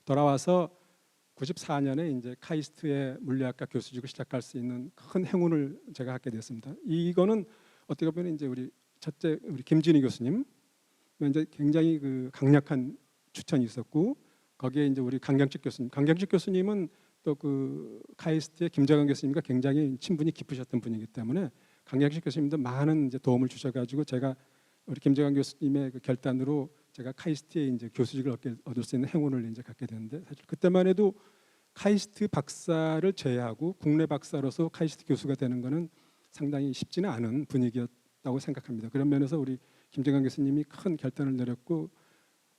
돌아와서 94년에 이제 카이스트의 물리학과 교수직을 시작할 수 있는 큰 행운을 제가 갖게 됐습니다. 이거는 어떻게 보면 이제 우리 첫째 우리 김진희 교수님 이제 굉장히 그 강력한 추천이 있었고, 거기에 이제 우리 강경식 교수님은 또 그 카이스트의 김정은 교수님과 굉장히 친분이 깊으셨던 분이기 때문에 강경식 교수님도 많은 이제 도움을 주셔가지고, 제가 우리 김정은 교수님의 그 결단으로 제가 카이스트에 이제 교수직을 얻을 수 있는 행운을 이제 갖게 됐는데, 사실 그때만 해도 카이스트 박사를 제외하고 국내 박사로서 카이스트 교수가 되는 것은 상당히 쉽지는 않은 분위기였다고 생각합니다. 그런 면에서 우리 김정은 교수님이 큰 결단을 내렸고,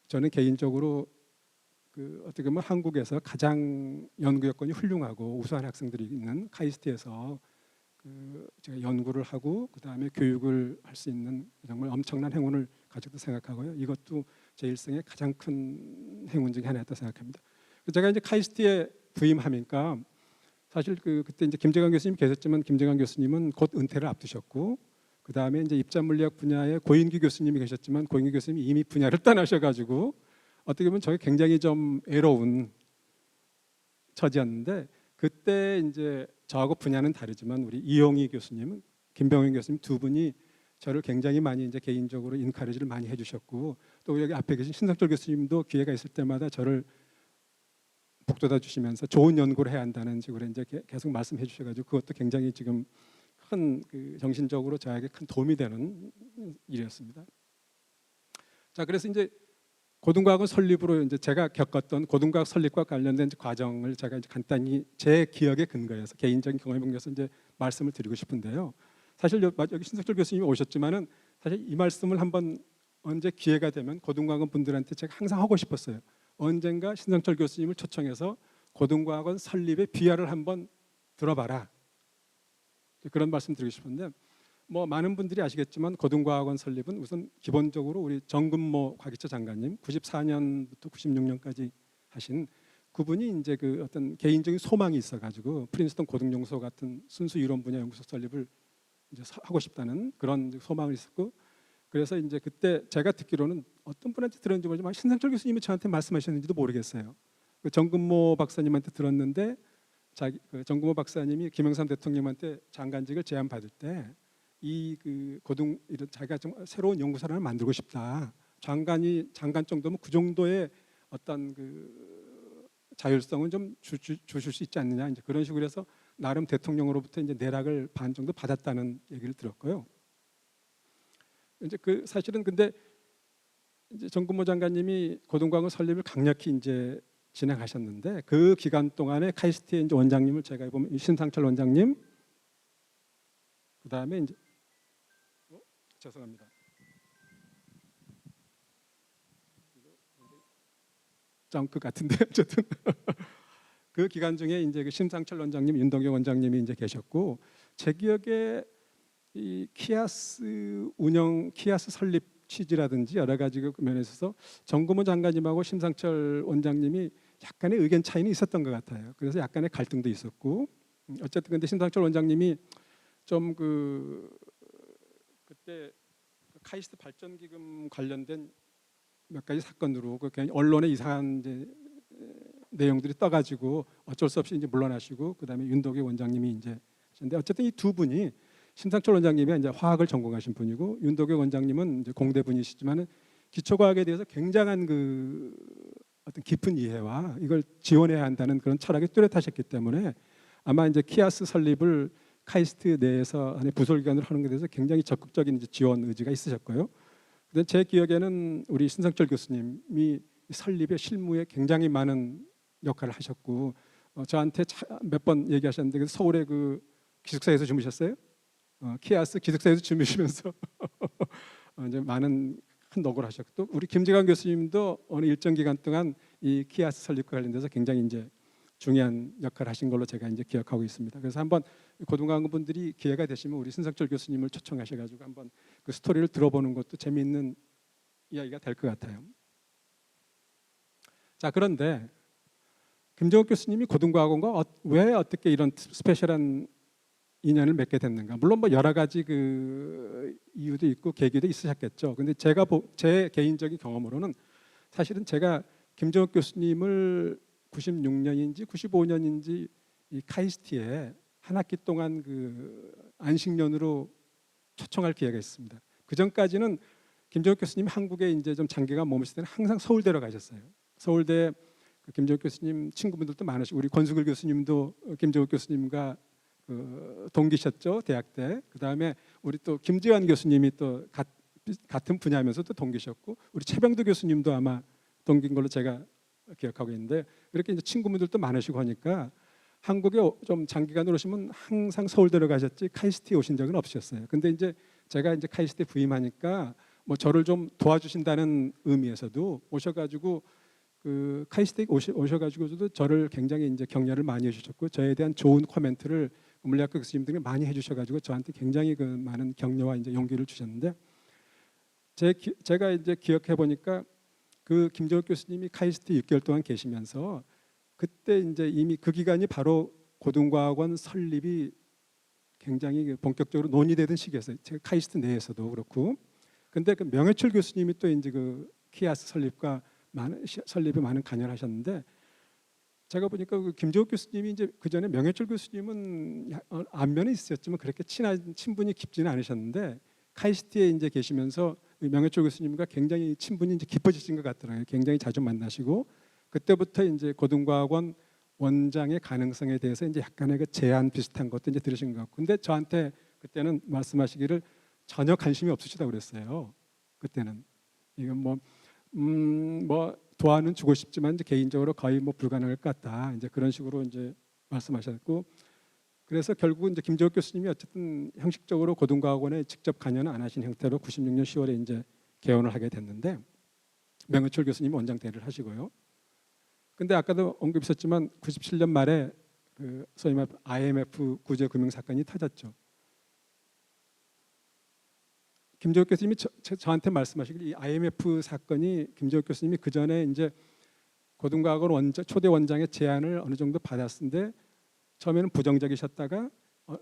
저는 개인적으로 그 어떻게 보면 한국에서 가장 연구 여건이 훌륭하고 우수한 학생들이 있는 카이스트에서 그 제가 연구를 하고 그 다음에 교육을 할 수 있는 정말 엄청난 행운을 가지고 생각하고요. 이것도 제 일생의 가장 큰 행운 중에 하나였다 생각합니다. 제가 이제 카이스트에 부임하니까 사실 그때 이제 김정은 교수님 계셨지만, 김정은 교수님은 곧 은퇴를 앞두셨고, 그 다음에 이제 입자물리학 분야에 고인규 교수님이 계셨지만, 고인규 교수님이 이미 분야를 떠나셔가지고 어떻게 보면 저희 굉장히 좀 애로운 처지였는데, 그때 이제 저하고 분야는 다르지만 우리 이용희 교수님, 김병현 교수님 두 분이 저를 굉장히 많이 이제 개인적으로 인카레지를 많이 해주셨고, 또 여기 앞에 계신 신석철 교수님도 기회가 있을 때마다 저를 북돋아 주시면서 좋은 연구를 해야 한다는 식으로 이제 계속 말씀해 주셔가지고, 그것도 굉장히 지금 큰 그 정신적으로 저에게 큰 도움이 되는 일이었습니다. 자, 그래서 이제 고등과학원 설립으로 이제 제가 겪었던 고등과학 설립과 관련된 과정을 제가 이제 간단히 제 기억에 근거해서 개인적인 경험에 근거해서 이제 말씀을 드리고 싶은데요. 사실 여기 신석철 교수님이 오셨지만은 사실 이 말씀을 한번 언제 기회가 되면 고등과학원 분들한테 제가 항상 하고 싶었어요. 언젠가 신석철 교수님을 초청해서 고등과학원 설립의 비화를 한번 들어봐라. 그런 말씀 드리고 싶은데 뭐 많은 분들이 아시겠지만 고등과학원 설립은 우선 기본적으로 우리 정근모 과기처 장관님 94년부터 96년까지 하신 그분이 이제 그 어떤 개인적인 소망이 있어가지고 프린스턴 고등연구소 같은 순수 이론 분야 연구소 설립을 이제 하고 싶다는 그런 소망이 있었고 그래서 이제 그때 제가 듣기로는 어떤 분한테 들었는지 모르지만 신상철 교수님이 저한테 말씀하셨는지도 모르겠어요. 그 정근모 박사님한테 들었는데 그 정근모 박사님이 김영삼 대통령한테 장관직을 제안받을 때 이 그 고등 이런 자기가 좀 새로운 연구소를 하나 만들고 싶다. 장관 정도면 그 정도의 어떤 그 자율성은 좀 주실 수 있지 않느냐 이제 그런 식으로 해서 나름 대통령으로부터 이제 내락을 반 정도 받았다는 얘기를 들었고요. 이제 그 사실은 근데 이제 정근모 장관님이 고등과학원 설립을 강력히 이제 진행하셨는데 그 기간 동안에 카이스트의 이제 원장님을 제가 보면 신상철 원장님 그 다음에 이제 죄송합니다. 정크 같은데 어쨌든 그 기간 중에 이제 그 신상철 원장님, 윤동경 원장님이 이제 계셨고 제 기억에 이 키아스 설립 취지라든지 여러 가지 그 면에 있어서 정근모 장관님하고 신상철 원장님이 약간의 의견 차이는 있었던 것 같아요. 그래서 약간의 갈등도 있었고 어쨌든 근데 신상철 원장님이 좀 그때 카이스트 발전기금 관련된 몇 가지 사건으로 그 언론에 이상한 이제 내용들이 떠가지고 어쩔 수 없이 이제 물러나시고 그다음에 윤도계 원장님이 이제 근데 어쨌든 이 두 분이 신상철 원장님이 이제 화학을 전공하신 분이고 윤도계 원장님은 이제 공대 분이시지만은 기초과학에 대해서 굉장한 그 어떤 깊은 이해와 이걸 지원해야 한다는 그런 철학이 뚜렷하셨기 때문에 아마 이제 키아스 설립을 카이스트 내에서 부설기관으로 하는 것에 대해서 굉장히 적극적인 이제 지원 의지가 있으셨고요. 근데 제 기억에는 우리 신상철 교수님이 설립의 실무에 굉장히 많은 역할을 하셨고 저한테 몇 번 얘기하셨는데 서울의 그 기숙사에서 주무셨어요? 키아스 기숙사에서 주무시면서 이제 많은 큰 노고를 하셨고 또 우리 김재관 교수님도 어느 일정 기간 동안 이 키아스 설립과 관련돼서 굉장히 이제 중요한 역할을 하신 걸로 제가 이제 기억하고 있습니다. 그래서 한번 고등과학원 분들이 기회가 되시면 우리 신상철 교수님을 초청하셔가지고 한번 그 스토리를 들어보는 것도 재미있는 이야기가 될 것 같아요. 자 그런데 김정욱 교수님이 고등과학원과 왜 어떻게 이런 스페셜한 인연을 맺게 됐는가? 물론 뭐 여러 가지 그 이유도 있고 계기도 있으셨겠죠. 근데 제가 제 개인적인 경험으로는 사실은 제가 김정욱 교수님을 96년인지 95년인지 이 카이스트에 한 학기 동안 그 안식년으로 초청할 기회가 있습니다. 그 전까지는 김정욱 교수님이 한국에 이제 좀 장기간 머무실 때는 항상 서울대로 가셨어요. 서울대 김정욱 교수님 친구분들도 많으시고 우리 권수글 교수님도 김정욱 교수님과 그 동기셨죠 대학 때. 그 다음에 우리 또 김지환 교수님이 또 같은 분야면서 또 동기셨고 우리 최병도 교수님도 아마 동기인 걸로 제가 기억하고 있는데 이렇게 이제 친구분들도 많으시고 하니까 한국에 좀 장기간으로 오시면 항상 서울대로 가셨지 카이스트에 오신 적은 없으셨어요. 근데 이제 제가 이제 카이스트에 부임하니까 뭐 저를 좀 도와주신다는 의미에서도 오셔가지고 그 카이스트에 오셔가지고도 저를 굉장히 이제 격려를 많이 해주셨고 저에 대한 좋은 코멘트를 물리학과 교수님들이 많이 해주셔가지고 저한테 굉장히 그 많은 격려와 이제 용기를 주셨는데 제가 이제 기억해 보니까 그 김정욱 교수님이 카이스트 6개월 동안 계시면서 그때 이제 이미 그 기간이 바로 고등과학원 설립이 굉장히 본격적으로 논의되던 시기였어요. 제가 카이스트 내에서도 그렇고. 근데 그 명예철 교수님이 또 이제 그 키아스 설립에 많은 관여를 하셨는데 제가 보니까 그 김정욱 교수님이 이제 그 전에 명예철 교수님은 안면에 있었지만 그렇게 친분이 깊지는 않으셨는데 카이스트에 이제 계시면서 명예철 교수님과 굉장히 친분이 이제 깊어지신 것 같더라고요. 굉장히 자주 만나시고 그때부터 이제 고등과학원 원장의 가능성에 대해서 이제 약간의 그 제안 비슷한 것도 이제 들으신 것 같고, 근데 저한테 그때는 말씀하시기를 전혀 관심이 없으시다고 그랬어요. 그때는 이건 뭐 도와는 주고 싶지만 이제 개인적으로 거의 뭐 불가능할 것 같다. 이제 그런 식으로 이제 말씀하셨고, 그래서 결국은 이제 김정욱 교수님이 어쨌든 형식적으로 고등과학원에 직접 관여는 안 하신 형태로 96년 10월에 이제 개원을 하게 됐는데 명예철 교수님이 원장 대리를 하시고요. 근데 아까도 언급했었지만 97년 말에 그 소위 말 IMF 구제 금융 사건이 터졌죠. 김정욱 교수님이 저한테 말씀하시길 이 IMF 사건이 김정욱 교수님이 그 전에 이제 고등과학원 초대 원장의 제안을 어느 정도 받았는데 처음에는 부정적이셨다가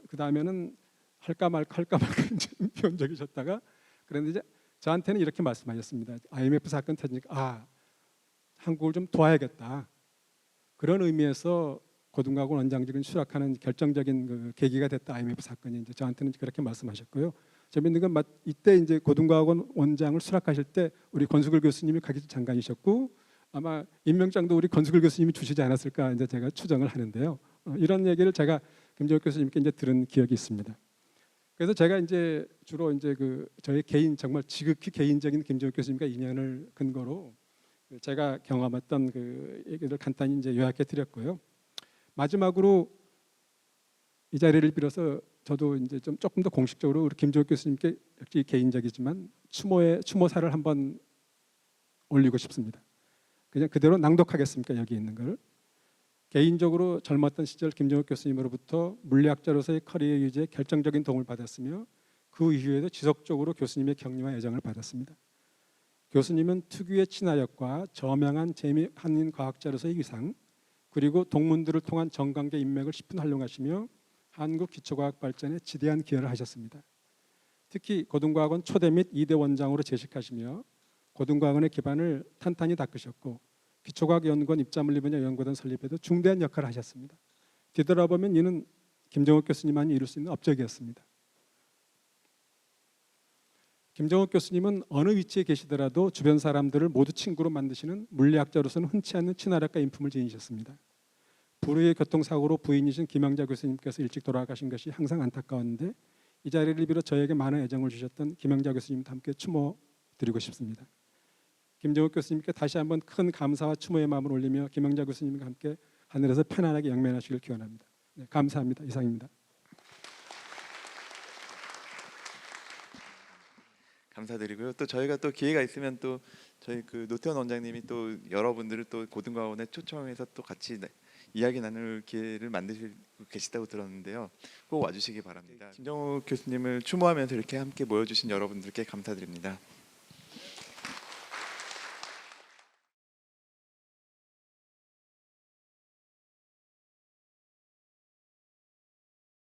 그 다음에는 할까 말까 이제 변적이셨다가 그런데 이제 저한테는 이렇게 말씀하셨습니다. IMF 사건 터지니까 한국을 좀 도와야겠다. 그런 의미에서 고등과학원 원장직을 수락하는 결정적인 그 계기가 됐다. IMF 사건이 이제 저한테는 그렇게 말씀하셨고요. 재밌는 건 이때 이제 고등과학원 원장을 수락하실 때 우리 권수글 교수님이 가기 장관이셨고 아마 임명장도 우리 권수글 교수님이 주시지 않았을까 이제 제가 추정을 하는데요. 이런 얘기를 제가 김정욱 교수님께 이제 들은 기억이 있습니다. 그래서 제가 이제 주로 이제 그 저의 개인 정말 지극히 개인적인 김정욱 교수님과 인연을 근거로 제가 경험했던 그 얘기를 간단히 이제 요약해 드렸고요. 마지막으로 이 자리를 빌어서 저도 이제 좀 조금 더 공식적으로 우리 김정욱 교수님께 역시 개인적이지만 추모사를 한번 올리고 싶습니다. 그냥 그대로 낭독하겠습니까? 여기 있는 걸. 개인적으로 젊었던 시절 김정욱 교수님으로부터 물리학자로서의 커리어 유지에 결정적인 도움을 받았으며 그 이후에도 지속적으로 교수님의 격려와 애정을 받았습니다. 교수님은 특유의 친화력과 저명한 재미있는 과학자로서의 위상 그리고 동문들을 통한 정관계 인맥을 십분 활용하시며 한국 기초과학 발전에 지대한 기여를 하셨습니다. 특히 고등과학원 초대 및 2대 원장으로 재직하시며 고등과학원의 기반을 탄탄히 닦으셨고 기초과학연구원 입자물리 분야 연구원 설립에도 중대한 역할을 하셨습니다. 뒤돌아보면 이는 김정욱 교수님만이 이룰 수 있는 업적이었습니다. 김정욱 교수님은 어느 위치에 계시더라도 주변 사람들을 모두 친구로 만드시는 물리학자로서는 흔치 않는 친화력과 인품을 지니셨습니다. 불의의 교통사고로 부인이신 김영자 교수님께서 일찍 돌아가신 것이 항상 안타까웠는데 이 자리를 빌어 저에게 많은 애정을 주셨던 김영자 교수님과 함께 추모드리고 싶습니다. 김정욱 교수님께 다시 한번 큰 감사와 추모의 마음을 올리며 김영자 교수님과 함께 하늘에서 편안하게 영면하시길 기원합니다. 네, 감사합니다. 이상입니다. 감사드리고요. 또 저희가 또 기회가 있으면 또 저희 그 노태원 원장님이 또 여러분들을 또 고등과학원에 초청해서 또 같이 이야기 나눌 기회를 만드시고 계시다고 들었는데요. 꼭 와주시기 바랍니다. 김정욱 교수님을 추모하면서 이렇게 함께 모여주신 여러분들께 감사드립니다.